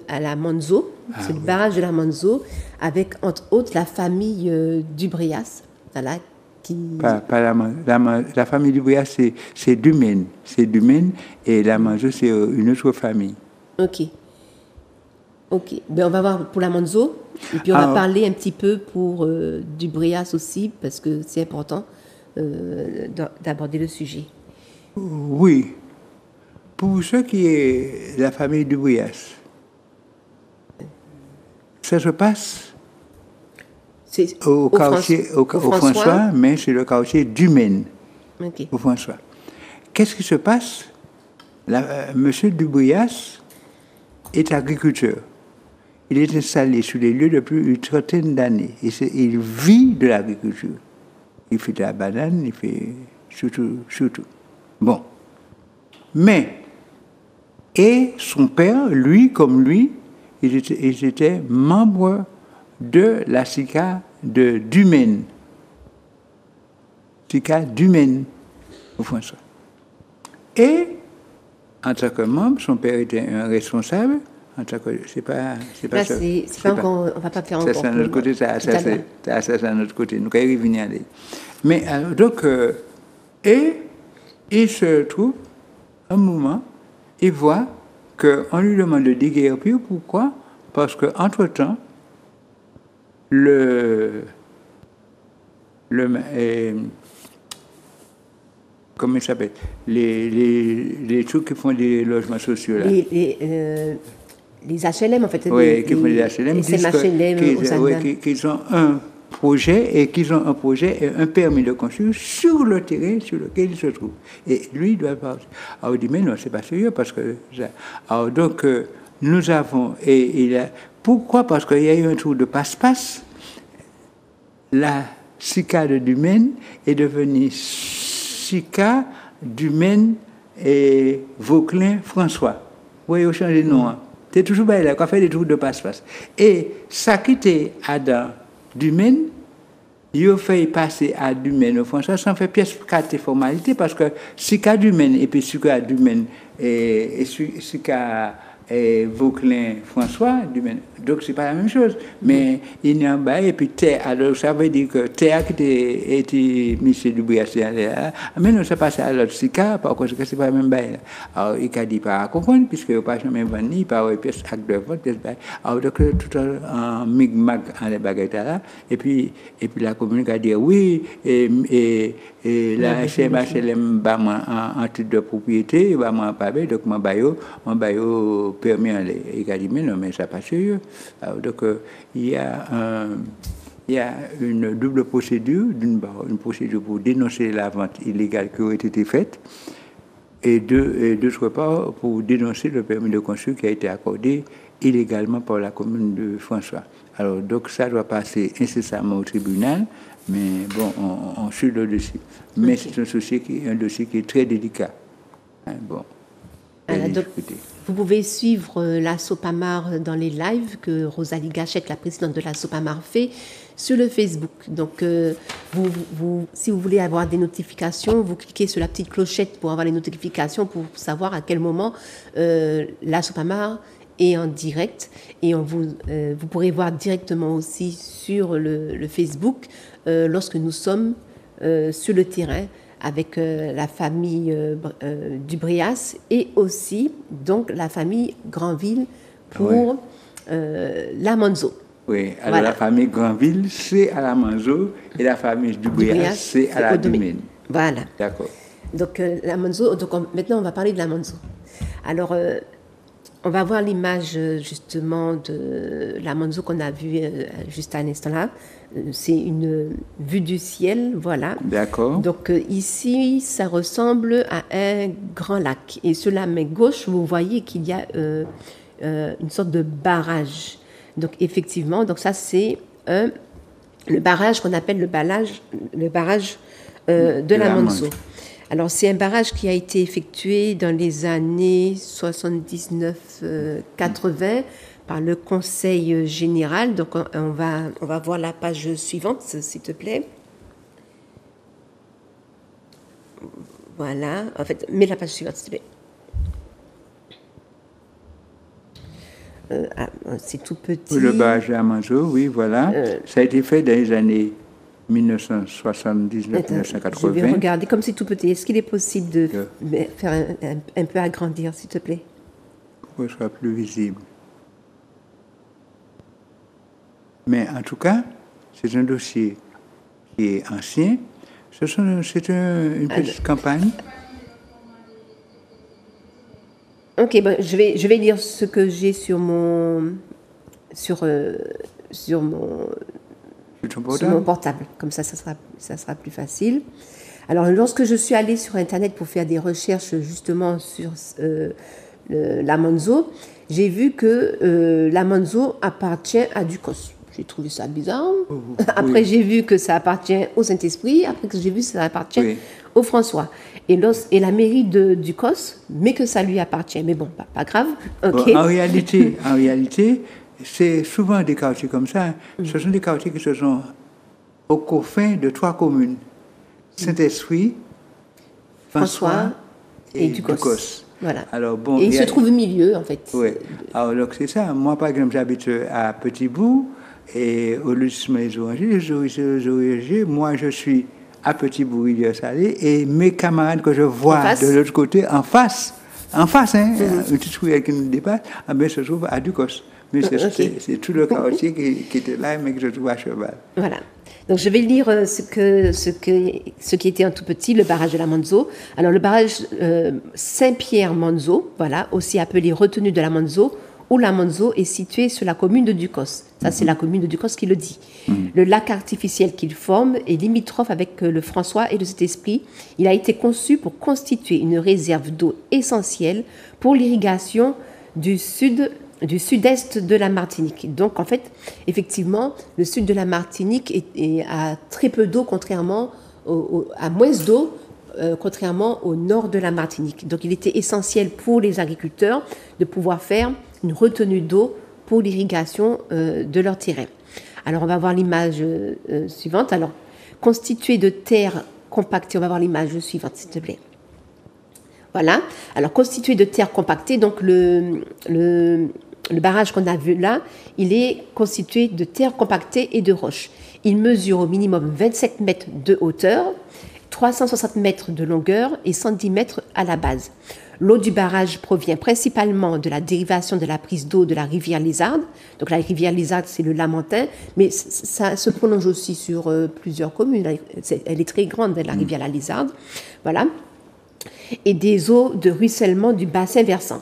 à la Manzo, c'est le barrage de la Manzo, avec entre autres la famille Dubrias, voilà, Pas la famille Dubrias, c'est Dumaine. C'est Dumaine et la Manzo, c'est une autre famille. Ok. Ben, on va voir pour la Manzo, et puis on va parler un petit peu pour Dubrias aussi, parce que c'est important d'aborder le sujet. Oui. Pour ce qui est la famille Dubrias, ça se passe au François, mais c'est le quartier Dumaine, au François. Qu'est-ce qui se passe? Monsieur Dubrias est agriculteur. Il est installé sur les lieux depuis une trentaine d'années. Il vit de l'agriculture. Il fait de la banane, il fait surtout. Bon. Mais, et son père, lui, comme lui, ils étaient membres de la SICA de Dumaine. SICA Dumaine, au François. Et, en tant que membre, son père était un responsable. En tant que, c'est pas encore, on va pas faire encore. Ça, c'est un autre côté, ça, c'est un autre côté. Nous, quand il revenir aller. Mais, donc, et il se trouve, un moment, il voit qu'on lui demande de déguerpir. Pourquoi? Parce qu'entre-temps, comment il s'appelle? Les trucs qui font des logements sociaux, là. Les HLM, en fait. Oui, qui font des HLM. Qu'ils ont un projet et un permis de construire sur le terrain sur lequel il se trouve. Et lui, il doit partir. Alors, il dit, mais non, c'est pas sérieux parce que... Alors, donc, nous avons... Pourquoi? Parce qu'il y a eu un trou de passe-passe. La SICA de Dumaine est devenue SICA Dumaine et Vauclin-François. Vous voyez, ils ont changé de nom. Hein? C'est toujours là, qu'on fait des trous de passe-passe. Et ça qui était Adam Dumaine, il a fait passer à Dumaine au François sans faire pièce carte formalité parce que SICA Dumaine et puis SICA Dumaine et SICA Vauclin François Dumaine. Donc c'est pas la même chose. Mais il y a un bail et puis terre. Alors ça veut dire que terre qui était M. Dubrias, mais non, ça passe à l'autre SICA, parce que c'est pas le même bail. Alors il a dit pas à comprendre, puisque il n'y a pas jamais vendu, il pas pièce acte de vote, alors donc tout en migmag en les baguettes là. Et puis la commune a dit oui, et la HLM en titre de propriété, il va m'en parler, donc mon baillot permis en les. Il a dit mais non, mais ça pas sérieux. Alors, donc il y a une double procédure, d'une part une procédure pour dénoncer la vente illégale qui aurait été faite, et d'autre part pour dénoncer le permis de construire qui a été accordé illégalement par la commune de François. Alors donc ça doit passer incessamment au tribunal, mais bon, on suit le dossier. Mais c'est un dossier qui est très délicat. Hein, bon. Donc, vous pouvez suivre la Sopamar dans les lives que Rosalie Gachette, la présidente de la Sopamar, fait sur le Facebook. Donc, si vous voulez avoir des notifications, vous cliquez sur la petite clochette pour avoir les notifications, pour savoir à quel moment la Sopamar est en direct. Et vous pourrez voir directement aussi sur le Facebook lorsque nous sommes sur le terrain avec la famille Dubrias et aussi donc la famille Granville pour la Manzo. Oui, alors voilà. La famille Granville, c'est à la Manzo et la famille Dubrias, c'est à la Dumaine. Voilà. D'accord. Donc la Manzo, maintenant on va parler de la Manzo. Alors on va voir l'image justement de la Manzo qu'on a vue juste à l'instant là. C'est une vue du ciel, voilà. D'accord. Donc ici, ça ressemble à un grand lac. Et sur la main gauche, vous voyez qu'il y a une sorte de barrage. Donc effectivement, donc ça c'est le barrage qu'on appelle le barrage de la Manzo. Alors c'est un barrage qui a été effectué dans les années 79-80 par le Conseil général. Donc on va voir la page suivante, s'il te plaît. Voilà, en fait, mets la page suivante, s'il te plaît. c'est tout petit. Pour le barrage de la Manzo, oui, voilà. Ça a été fait dans les années 1979-1980. Je vais regarder, comme c'est tout petit, est-ce qu'il est possible de faire un peu agrandir, s'il te plaît? Pour que ce soit plus visible. Mais en tout cas, c'est un dossier qui est ancien. C'est une petite campagne. Ok, ben, je vais lire ce que j'ai sur mon portable. Comme ça sera plus facile. Alors, lorsque je suis allée sur Internet pour faire des recherches justement sur la Manzo, j'ai vu que la Manzo appartient à Ducos. J'ai trouvé ça bizarre. Après, j'ai vu que ça appartient au Saint-Esprit. Après, j'ai vu que ça appartient au François. Et la mairie de Ducos, mais que ça lui appartient. Mais bon, pas grave. Okay. Bon, en réalité, c'est souvent des quartiers comme ça. Ce sont des quartiers qui se sont aux confins de 3 communes. Saint-Esprit, François et Ducos. Voilà. Alors, bon, et il se trouve au milieu, en fait. Oui. Alors, donc, c'est ça. Moi, par exemple, j'habite à Petit-Bourg. Et au lotissement des Orangers, moi je suis à Petit-Bourg, Rivière-Salée, et mes camarades que je vois de l'autre côté, en face, une petite ruelle qui nous dépasse, se trouve à Ducos. Mais c'est tout le quartier qui était là, mais que je trouve à Cheval. Voilà. Donc je vais lire ce qui était un tout petit, le barrage de la Manzo. Alors le barrage Saint-Pierre-Manzo, voilà, aussi appelé retenue de la Manzo, où la Manzo est située sur la commune de Ducos. Ça, c'est la commune de Ducos qui le dit. Le lac artificiel qu'il forme est limitrophe avec le François et le Saint-Esprit. Il a été conçu pour constituer une réserve d'eau essentielle pour l'irrigation du sud-est de la Martinique. Donc, en fait, effectivement, le sud de la Martinique a très peu d'eau, contrairement à moins d'eau, contrairement au nord de la Martinique. Donc, il était essentiel pour les agriculteurs de pouvoir faire une retenue d'eau pour l'irrigation de leur terrain. Alors, on va voir l'image suivante. Alors, constitué de terre compactée, on va voir l'image suivante, s'il te plaît. Voilà. Alors, constitué de terre compactée, donc le barrage qu'on a vu là, il est constitué de terre compactée et de roches. Il mesure au minimum 27 mètres de hauteur, 360 mètres de longueur et 110 mètres à la base. L'eau du barrage provient principalement de la dérivation de la prise d'eau de la rivière Lézarde. Donc la rivière Lézarde, c'est le Lamentin, mais ça se prolonge aussi sur plusieurs communes. Elle est très grande, la rivière la Lézarde. Voilà. Et des eaux de ruissellement du bassin versant.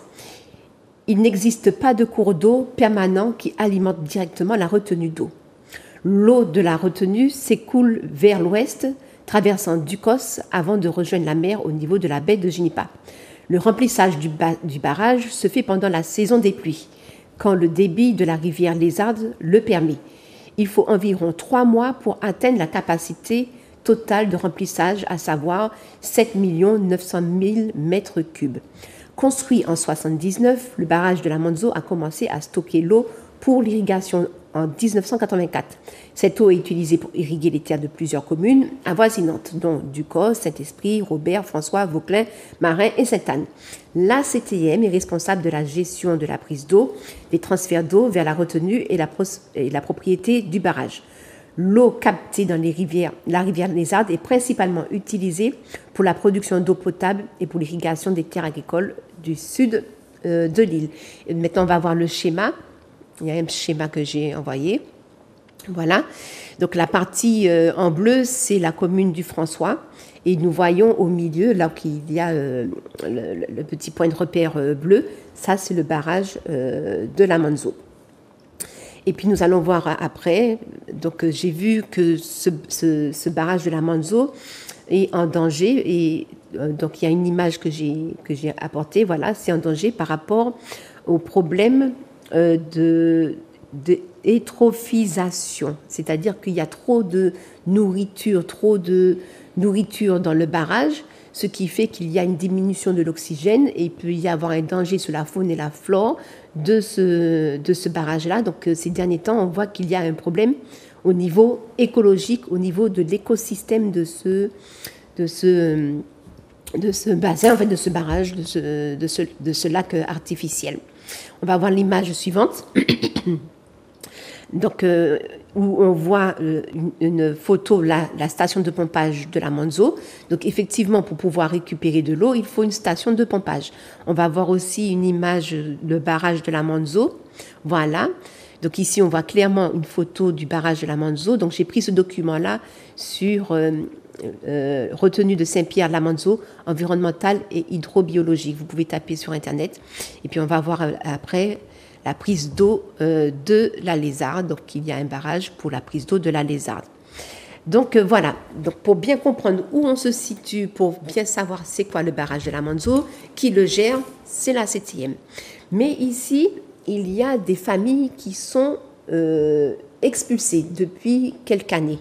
Il n'existe pas de cours d'eau permanent qui alimente directement la retenue d'eau. L'eau de la retenue s'écoule vers l'ouest, traversant Ducos avant de rejoindre la mer au niveau de la baie de Junipa. Le remplissage du barrage se fait pendant la saison des pluies, quand le débit de la rivière Lézarde le permet. Il faut environ 3 mois pour atteindre la capacité totale de remplissage, à savoir 7 900 000 mètres cubes. Construit en 1979, le barrage de la Manzo a commencé à stocker l'eau pour l'irrigation en 1984. Cette eau est utilisée pour irriguer les terres de plusieurs communes avoisinantes, dont Ducos, Saint-Esprit, Robert, François, Vauclin, Marin et Sainte-Anne. La CTM est responsable de la gestion de la prise d'eau, des transferts d'eau vers la retenue et la propriété du barrage. L'eau captée dans la rivière Lézarde est principalement utilisée pour la production d'eau potable et pour l'irrigation des terres agricoles du sud de l'île. Maintenant, on va voir le schéma. Il y a un schéma que j'ai envoyé. Voilà. Donc, la partie en bleu, c'est la commune du François. Et nous voyons au milieu, là où il y a le petit point de repère bleu, ça, c'est le barrage de la Manzo. Et puis, nous allons voir après. Donc, j'ai vu que ce barrage de la Manzo est en danger. Et donc, il y a une image que j'ai apportée. Voilà, c'est en danger par rapport au problème d'étrophisation, c'est-à-dire qu'il y a trop de nourriture dans le barrage, ce qui fait qu'il y a une diminution de l'oxygène et il peut y avoir un danger sur la faune et la flore de ce barrage-là. Donc ces derniers temps, on voit qu'il y a un problème au niveau écologique, au niveau de l'écosystème de ce bassin, en fait, de ce barrage, de ce lac artificiel. On va voir l'image suivante. Donc, où on voit une photo, la station de pompage de la Manzo. Donc, effectivement, pour pouvoir récupérer de l'eau, il faut une station de pompage. On va voir aussi une image, le barrage de la Manzo. Voilà. Donc, ici, on voit clairement une photo du barrage de la Manzo. Donc, j'ai pris ce document-là sur retenue de Saint-Pierre-la-Manzo, environnementale et hydrobiologique. Vous pouvez taper sur Internet. Et puis, on va voir après la prise d'eau de la Lézarde. Donc, il y a un barrage pour la prise d'eau de la Lézarde. Donc, voilà. Donc, pour bien comprendre où on se situe, pour bien savoir c'est quoi le barrage de la Manzo, qui le gère, c'est la CTM. Mais ici, il y a des familles qui sont expulsées depuis quelques années,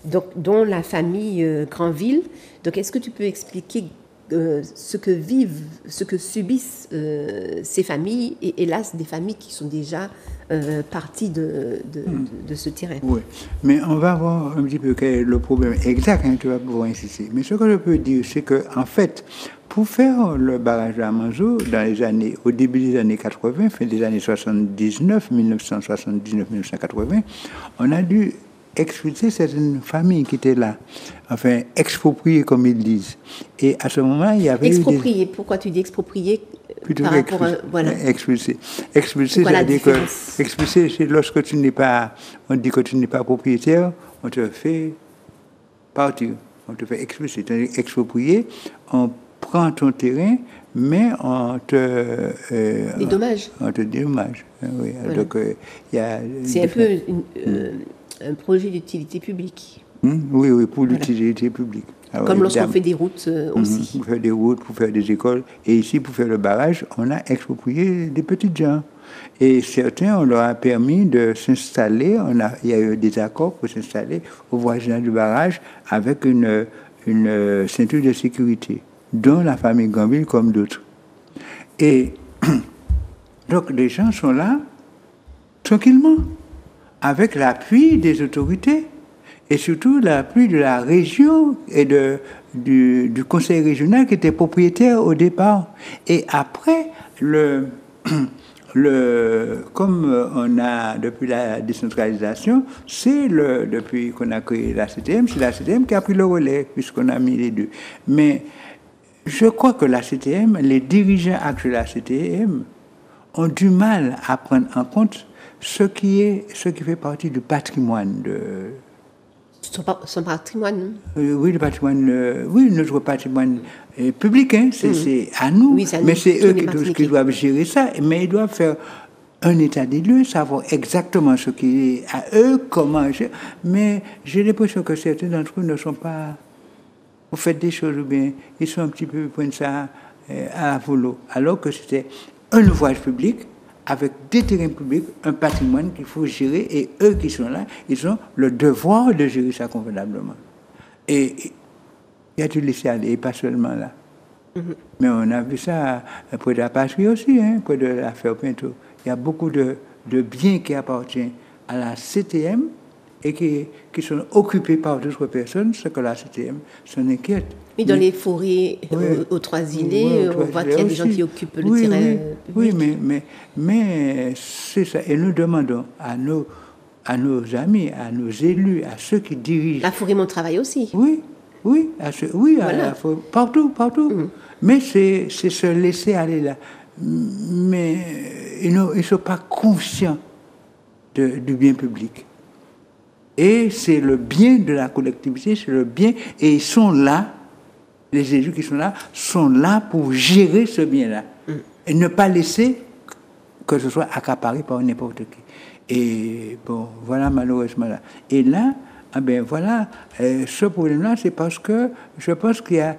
donc, dont la famille Granville. Donc, est-ce que tu peux expliquer ce que subissent ces familles, et hélas des familles qui sont déjà parties de ce terrain? Oui, mais on va voir un petit peu quel est le problème exact, hein, tu vas pouvoir insister. Mais ce que je peux dire, c'est qu'en fait, pour faire le barrage de la Manzo, au début des années 80, fin des années 79, 1979-1980, on a dû expulser certaines familles qui étaient là, enfin expropriées comme ils disent. Et à ce moment, il y avait exproprié. Pourquoi tu dis exproprié? Plutôt par rapport à, voilà. Expulser. Expulser, c'est-à-dire que expulser, c'est lorsque tu n'es pas, on dit que tu n'es pas propriétaire, on te fait partir, on te fait expulser. C'est-à-dire exproprié, on prend ton terrain, mais on te dédommage. On te dédommage. Oui. Voilà. Donc c'est un peu un projet d'utilité publique. Oui, pour l'utilité publique. Alors, comme lorsqu'on fait des routes aussi. Pour faire des routes, pour faire des écoles. Et ici, pour faire le barrage, on a exproprié des petites gens. Et certains, on leur a permis de s'installer. Il y a eu des accords pour s'installer au voisinage du barrage avec une ceinture de sécurité, dont la famille Granville comme d'autres. Et donc, les gens sont là, tranquillement, avec l'appui des autorités. Et surtout l'appui de la région et du conseil régional qui était propriétaire au départ. Et après, comme on a, depuis la décentralisation, depuis qu'on a créé la CTM, c'est la CTM qui a pris le relais, puisqu'on a mis les deux. Mais je crois que la CTM, les dirigeants actuels de la CTM, ont du mal à prendre en compte ce qui fait partie du patrimoine de... Son patrimoine. Oui, le patrimoine, oui, notre patrimoine public, hein, c'est à nous, oui, mais c'est eux qui doivent gérer ça, mais ils doivent faire un état des lieux, savoir exactement ce qui est à eux, comment gérer. Mais j'ai l'impression que certains d'entre eux ne sont pas... Vous faites des choses ou bien, ils sont un petit peu, ils prennent ça à la volo, alors que c'était un ouvrage public, avec des terrains publics, un patrimoine qu'il faut gérer, et eux qui sont là, ils ont le devoir de gérer ça convenablement. Et il y a dû laisser aller, et pas seulement là. Mais on a vu ça près de la Patrie aussi, hein, près de l'affaire Pinto. Il y a beaucoup de biens qui appartiennent à la CTM et qui sont occupés par d'autres personnes, ce que la CTM s'en inquiète. Mais dans les forêts aux Trois-Îlets, on voit qu'il y a des gens qui occupent le terrain public. Oui, mais c'est ça. Et nous demandons à nos amis, à nos élus, à ceux qui dirigent... La forêt Montravail aussi. Oui, voilà. Partout. Mais c'est se laisser aller là. Mais ils ne sont pas conscients du bien public. Et c'est le bien de la collectivité, c'est le bien, et ils sont là, les élus qui sont là pour gérer ce bien-là. Et ne pas laisser que ce soit accaparé par n'importe qui. Et bon, voilà, malheureusement là. Et là, ce problème-là, c'est parce que je pense qu'il y a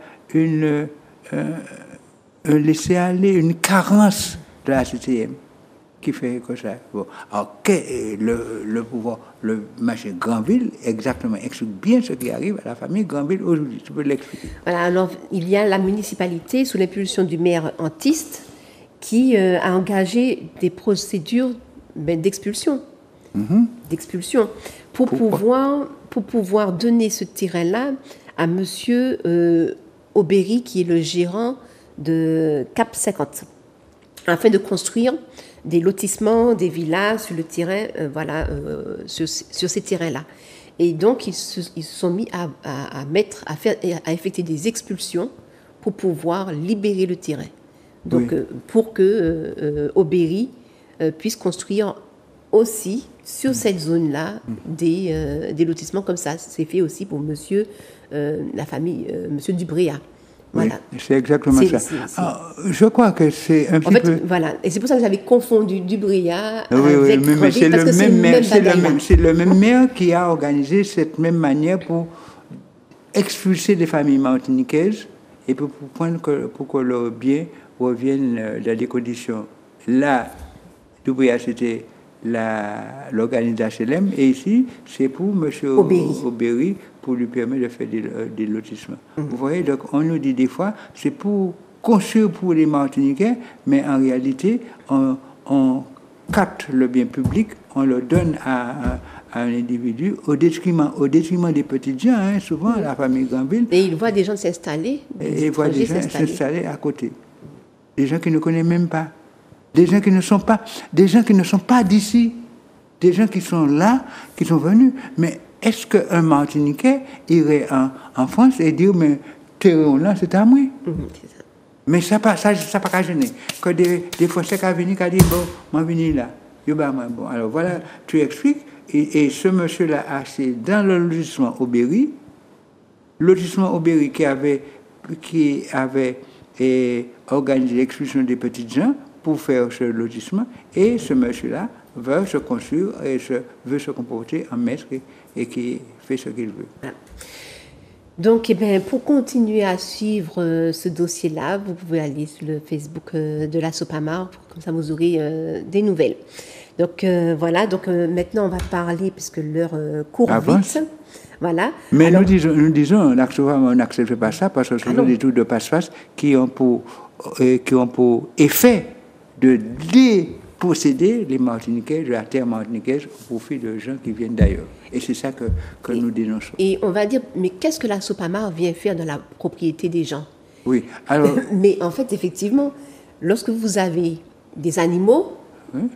un laisser-aller, une carence de la CTM qui fait que ça. Bon. Alors, le pouvoir, le marché Granville, exactement, explique bien ce qui arrive à la famille Granville aujourd'hui. Tu peux l'expliquer. Voilà, alors, il y a la municipalité, sous l'impulsion du maire Antiste, qui a engagé des procédures d'expulsion. D'expulsion. Pour pouvoir donner ce terrain-là à monsieur Aubéry, qui est le gérant de Cap 50, afin de construire des lotissements, des villas sur le terrain, sur ces terrains-là. Et donc, ils se sont mis à effectuer des expulsions pour pouvoir libérer le terrain. Donc, pour que Aubéry puisse construire aussi sur cette zone-là des lotissements comme ça. C'est fait aussi pour monsieur, la famille, monsieur Dubréa. Voilà. Oui, c'est exactement ça. Je crois que c'est un petit peu... Voilà. Et c'est pour ça que j'avais confondu Dubréa avec Granger, parce que c'est le même maire qui a organisé cette même manière pour expulser les familles martiniquaises et pour que leurs biens reviennent dans des conditions. Là, Dubréa, c'était l'organisation HLM, et ici, c'est pour M. Aubéry pour lui permettre de faire des lotissements. Vous voyez, donc on nous dit des fois, c'est pour construire pour les Martiniquais, mais en réalité, on capte le bien public, on le donne à un individu au détriment des petits gens, hein, souvent la famille Granville. Et il voit des gens s'installer. Et il voit des gens s'installer à côté. Des gens qui ne connaissent même pas. Des gens qui ne sont pas d'ici, des gens qui sont là, qui sont venus. Mais est-ce qu'un Martiniquais irait en France et dire, mais terrain là, c'est à moi? C'est ça. Mais ça pas gêner. Que des Français qui viennent, qui disent, bon, moi venu là. Bon, alors voilà, tu expliques. Et ce monsieur-là a acheté dans le lotissement Aubéry, qui avait organisé l'expulsion des petits gens pour faire ce lotissement, et ce monsieur-là veut se construire et veut se comporter en maître et qui fait ce qu'il veut. Donc, pour continuer à suivre ce dossier-là, vous pouvez aller sur le Facebook de la Sopamar, comme ça vous aurez des nouvelles. Donc voilà, maintenant on va parler, puisque l'heure court vite. Voilà. Mais alors, nous disons, on n'accepte pas ça, parce que ce sont des trucs de passe-passe qui ont pour effet de déposséder les Martiniquais de la terre martiniquaise au profit de gens qui viennent d'ailleurs. Et c'est ça que nous dénonçons. Et on va dire, mais qu'est-ce que la Sopamar vient faire dans la propriété des gens? Oui, alors... Mais en fait, effectivement, lorsque vous avez des animaux,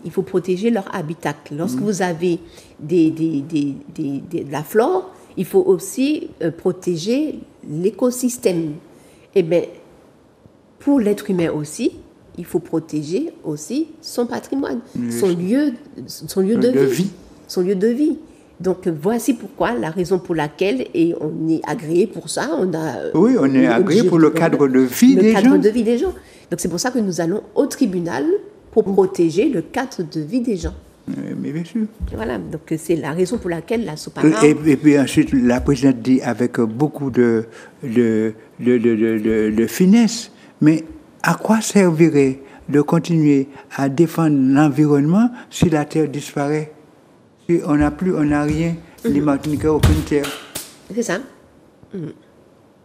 il faut protéger leur habitat. Lorsque vous avez de la flore, il faut aussi protéger l'écosystème. Eh bien, pour l'être humain aussi, il faut protéger aussi son patrimoine, son lieu de vie. Son lieu de vie. Donc, voici pourquoi, la raison pour laquelle, et on est agréé pour ça, on est agréé pour le cadre de vie des gens. Le cadre de vie des gens. Donc, c'est pour ça que nous allons au tribunal pour protéger le cadre de vie des gens. Mais bien sûr. Voilà, donc c'est la raison pour laquelle la Sopamar... Et puis ensuite, la présidente dit avec beaucoup de finesse, mais à quoi servirait de continuer à défendre l'environnement si la terre disparaît? Si on n'a rien, les Martiniquais, aucune terre. C'est ça.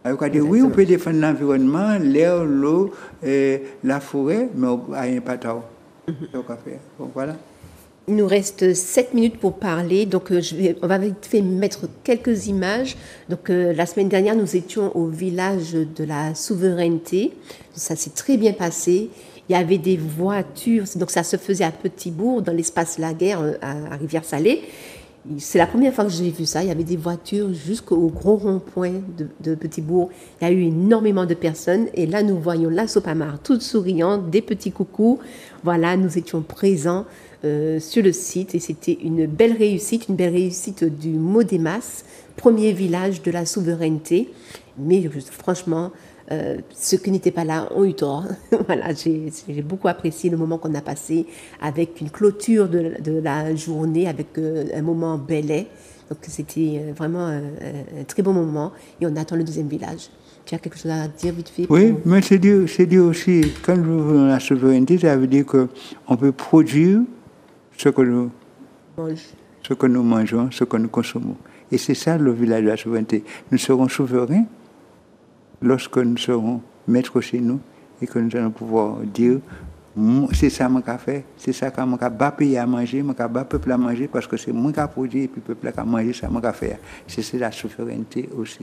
Alors, oui, on peut défendre l'environnement, l'air, l'eau, la forêt, mais on n'a rien pas tard. Donc, voilà. Il nous reste 7 minutes pour parler, donc on va vite fait mettre quelques images. Donc la semaine dernière, nous étions au village de la Souveraineté. Ça s'est très bien passé. Il y avait des voitures, donc ça se faisait à Petit-Bourg, dans l'espace Laguerre, à Rivière-Salée. C'est la première fois que j'ai vu ça. Il y avait des voitures jusqu'au gros rond-point de Petit-Bourg. Il y a eu énormément de personnes. Et là, nous voyons la Sopamar toute souriante, des petits coucous. Voilà, nous étions présents sur le site. Et c'était une belle réussite du Modémas, premier village de la Souveraineté. Mais franchement, ceux qui n'étaient pas là ont eu tort. Voilà, j'ai beaucoup apprécié le moment qu'on a passé avec une clôture de la journée, avec un moment belais. Donc c'était vraiment un très bon moment et on attend le deuxième village. Tu as quelque chose à dire vite fait? Oui, mais c'est dire aussi, quand nous voulons la souveraineté, ça veut dire qu'on peut produire ce que nous mangeons, ce que nous consommons. Et c'est ça le village de la souveraineté. Nous serons souverains lorsque nous serons maîtres chez nous et que nous allons pouvoir dire c'est ça mon café, c'est ça que mon bas pays à manger, mon bas peuple à manger parce que c'est moi qui a produit et puis le peuple qui a mangé ça mon café. C'est la souveraineté aussi.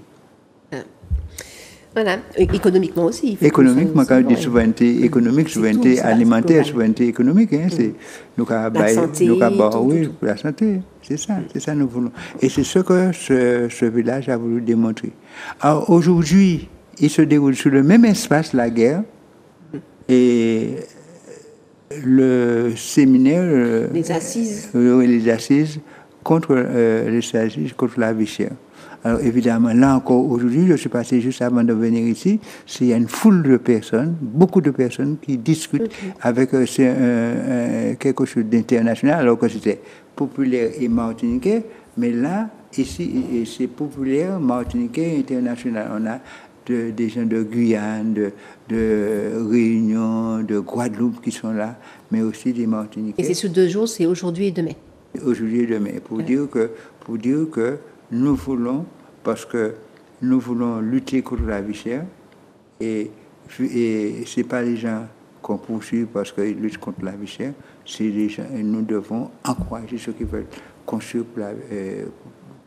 Voilà, économiquement aussi. Économiquement, quand on dit souveraineté économique, souveraineté alimentaire, souveraineté économique, hein, c'est nous oui, pour la santé. C'est ça nous voulons. Et c'est ce que ce village a voulu démontrer. Alors aujourd'hui, il se déroule sur le même espace la guerre et le séminaire, les assises contre la vie chère. Alors évidemment, là encore, aujourd'hui, je suis passé juste avant de venir ici, il y a une foule de personnes, beaucoup de personnes qui discutent avec quelque chose d'international, alors que c'était populaire et martiniquais, mais là, ici, c'est populaire, martiniquais et international. On a des gens de Guyane, de Réunion, de Guadeloupe qui sont là, mais aussi des martiniquais. Et c'est sur 2 jours, c'est aujourd'hui et demain. Aujourd'hui et demain, pour dire que nous voulons, parce que nous voulons lutter contre la vie chère, et ce n'est pas les gens qu'on poursuit parce qu'ils luttent contre la vie chère, c'est les gens, et nous devons encourager ceux qui veulent construire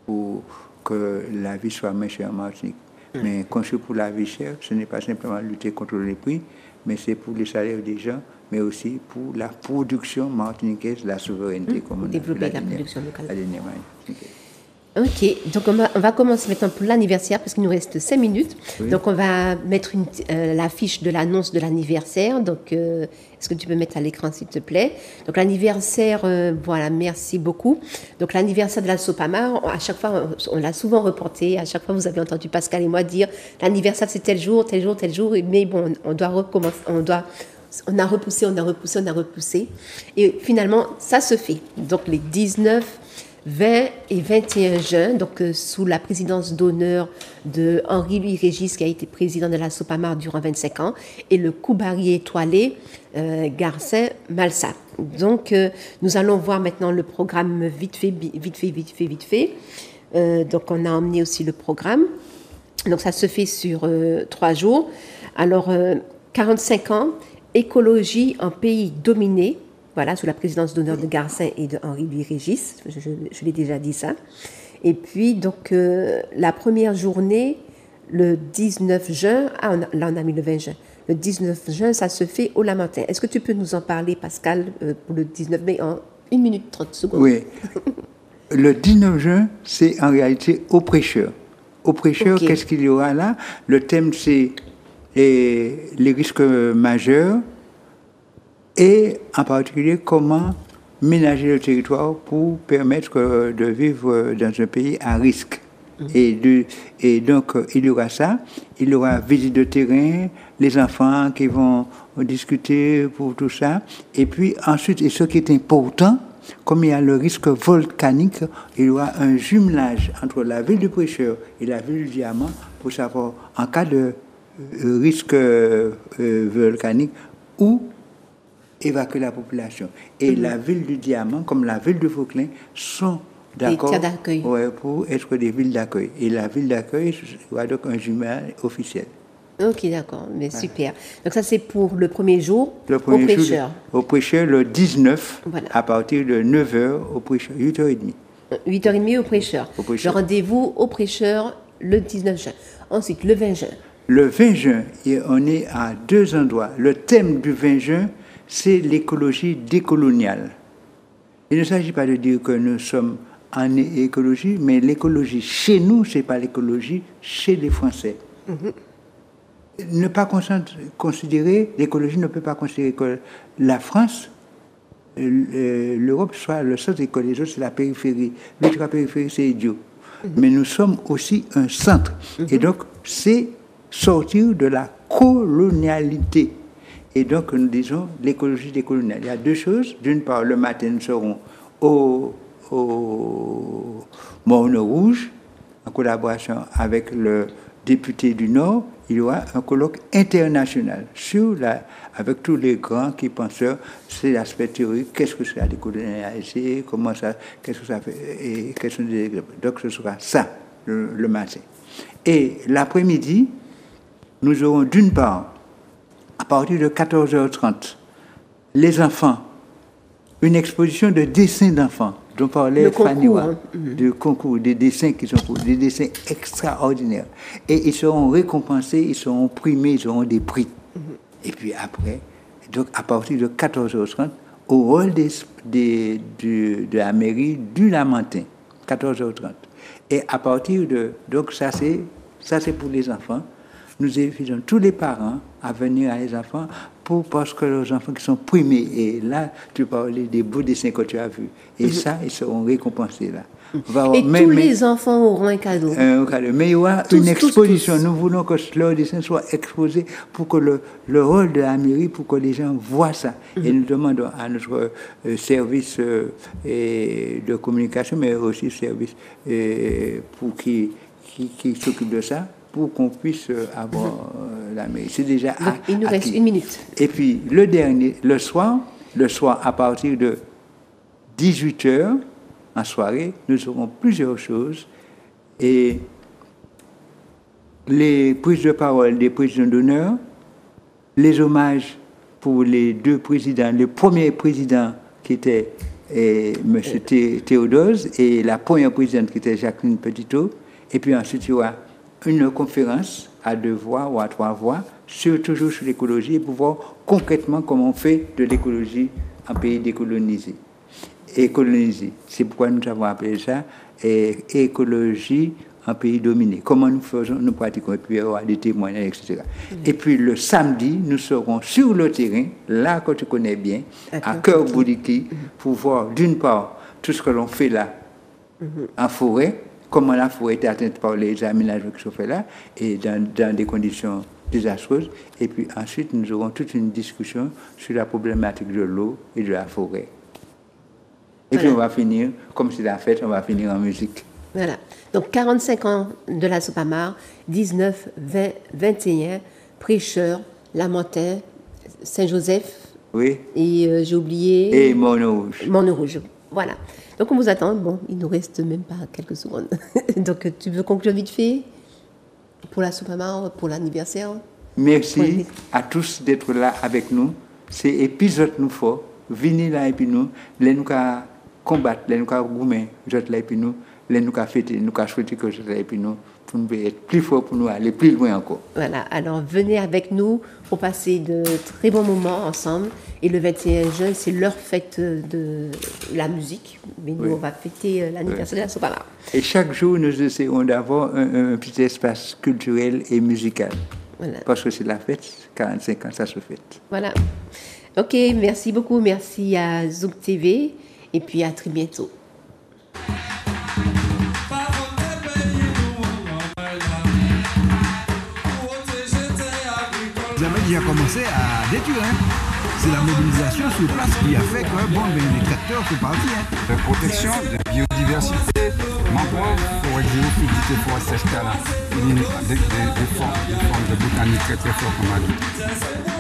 pour que la vie soit moins chère en Martinique. Mais construire pour la vie chère, ce n'est pas simplement lutter contre les prix, mais c'est pour les salaires des gens, mais aussi pour la production martiniquaise, la souveraineté, comme on a développer la production locale. Ok, donc on va commencer maintenant pour l'anniversaire parce qu'il nous reste 5 minutes. Oui. Donc on va mettre l'affiche de l'annonce de l'anniversaire. Donc est-ce que tu peux mettre à l'écran s'il te plaît? Donc l'anniversaire, voilà, merci beaucoup. Donc l'anniversaire de la SOPAMA, à chaque fois, on l'a souvent reporté. À chaque fois, vous avez entendu Pascal et moi dire l'anniversaire c'est tel jour, tel jour, tel jour. Mais bon, on doit recommencer, on a repoussé. Et finalement, ça se fait. Donc les 19, 20 et 21 juin, donc sous la présidence d'honneur de Henri-Louis Régis, qui a été président de la SOPAMA durant 25 ans, et le Coubarier étoilé Garcin Malsa. Donc nous allons voir maintenant le programme vite fait. Donc on a emmené aussi le programme. Donc ça se fait sur 3 jours. Alors 45 ans, écologie en pays dominé. Voilà, sous la présidence d'honneur de Garcin et de Henri-Louis Régis, je l'ai déjà dit ça. Et puis, donc, la première journée, le 19 juin, là on a mis le 20 juin, le 19 juin, ça se fait au Lamentin. Est-ce que tu peux nous en parler, Pascal, pour le 19 mai, en 1 minute 30 secondes? Oui. Le 19 juin, c'est en réalité au prêcheur. Au prêcheur, okay. Qu'est-ce qu'il y aura là? Le thème, c'est les risques majeurs, et en particulier comment ménager le territoire pour permettre de vivre dans un pays à risque. Et donc, il y aura ça, il y aura visite de terrain, les enfants qui vont discuter pour tout ça. Et puis ensuite, et ce qui est important, comme il y a le risque volcanique, il y aura un jumelage entre la ville du Prêcheur et la ville du Diamant pour savoir, en cas de risque volcanique, où évacuer la population. Et la ville du Diamant, comme la ville de Vauclin, sont d'accord pour être des villes d'accueil. Et la ville d'accueil sera donc un jumelage officiel. Ok, d'accord, mais super. Donc ça, c'est pour le premier jour au prêcheur. Au prêcheur, le 19, voilà. À partir de 9h au prêcheur, 8h30. 8h30 au prêcheur. Le rendez-vous au prêcheur le 19 juin. Ensuite, le 20 juin. Le 20 juin, on est à 2 endroits. Le thème du 20 juin, c'est l'écologie décoloniale. Il ne s'agit pas de dire que nous sommes en écologie, mais l'écologie chez nous, ce n'est pas l'écologie chez les Français. Ne pas considérer, l'écologie ne peut pas considérer que la France, l'Europe soit le centre et que les autres, c'est la périphérie. L'ultra-périphérie, c'est idiot. Mais nous sommes aussi un centre. Et donc, c'est sortir de la colonialité. Et donc, nous disons l'écologie décoloniale. Il y a 2 choses. D'une part, le matin, nous serons au Morne Rouge, en collaboration avec le député du Nord. Il y aura un colloque international avec tous les grands qui penseurs, c'est l'aspect théorique, qu'est-ce que c'est la décolonialité, comment ça, qu'est-ce que ça fait, et quels sont les exemples. Donc, ce sera ça, le matin. Et l'après-midi, nous aurons d'une part, à partir de 14h30, les enfants, une exposition de dessins d'enfants, dont parlait Le Fanny concours, Wa, de concours, des dessins qui sont des dessins extraordinaires. Et ils seront récompensés, ils seront primés, ils auront des prix. Et puis après, donc à partir de 14h30, au hall de la mairie du Lamentin, 14h30. Et à partir de... Donc ça c'est pour les enfants. Nous invitons tous les parents à venir à les enfants parce que les enfants qui sont primés, et là, tu parlais des beaux dessins que tu as vus. Et ça, ils seront récompensés là. Et tous les enfants auront un cadeau. Mais il y aura une exposition. Nous voulons que leurs dessins soient exposés pour que le rôle de la mairie, pour que les gens voient ça. Et nous demandons à notre service de communication, mais aussi service pour qui s'occupe de ça, pour qu'on puisse avoir la mairie. C'est déjà Donc, il nous reste 1 minute. Et puis, le soir, à partir de 18h, en soirée, nous aurons plusieurs choses. Et les prises de parole des présidents d'honneur, les hommages pour les 2 présidents, le premier président qui était M. Théodose et la première présidente qui était Jacqueline Petitot. Et puis ensuite, il y aura une conférence à 2 voix ou à 3 voix, toujours sur l'écologie, pour voir concrètement comment on fait de l'écologie un pays décolonisé. Écolonisé. C'est pourquoi nous avons appelé ça écologie en pays dominé. Comment nous pratiquons, et puis il y aura des témoignages, etc. Et puis le samedi, nous serons sur le terrain, là que tu connais bien, à Cœur-Boudiki, pour voir d'une part tout ce que l'on fait là, en forêt, comment la forêt est atteinte par les aménagements qui sont faits là, et dans des conditions désastreuses. Et puis ensuite, nous aurons toute une discussion sur la problématique de l'eau et de la forêt. Et puis on va finir, comme c'est la fête, on va finir en musique. Voilà. Donc 45 ans de la Sopamar, 19, 20, 21, prêcheurs, Lamentin, Saint-Joseph. Oui. Et j'ai oublié. Et Morne-Rouge. Morne-Rouge. Voilà. Donc on vous attend. Bon, il nous reste même pas quelques secondes. Donc tu veux conclure vite fait pour la Sopamar, pour l'anniversaire? Merci à tous d'être là avec nous. C'est épisode nous faut. Venez là et puis nous combattre, nous goumer, là et puis nous fêter, nous souhaiter que là et puis nous pour nous être plus fort, pour nous aller plus loin encore. Voilà, alors venez avec nous pour passer de très bons moments ensemble. Et le 21 juin, c'est leur fête de la musique. Mais nous, on va fêter l'anniversaire de la Sopamar. Et chaque jour, nous essayons d'avoir un petit espace culturel et musical. Voilà. Parce que c'est la fête, 45 ans, ça se fête. Voilà. Ok, merci beaucoup. Merci à Zouk TV. Et puis à très bientôt. Vous avez déjà commencé à détruire. C'est la mobilisation sur place qui a fait que les tracteurs sont partis. De protection, de biodiversité, mangrove, forêt géophysique, forêt sèche, des formes de botanique très très fortes comme on a dit.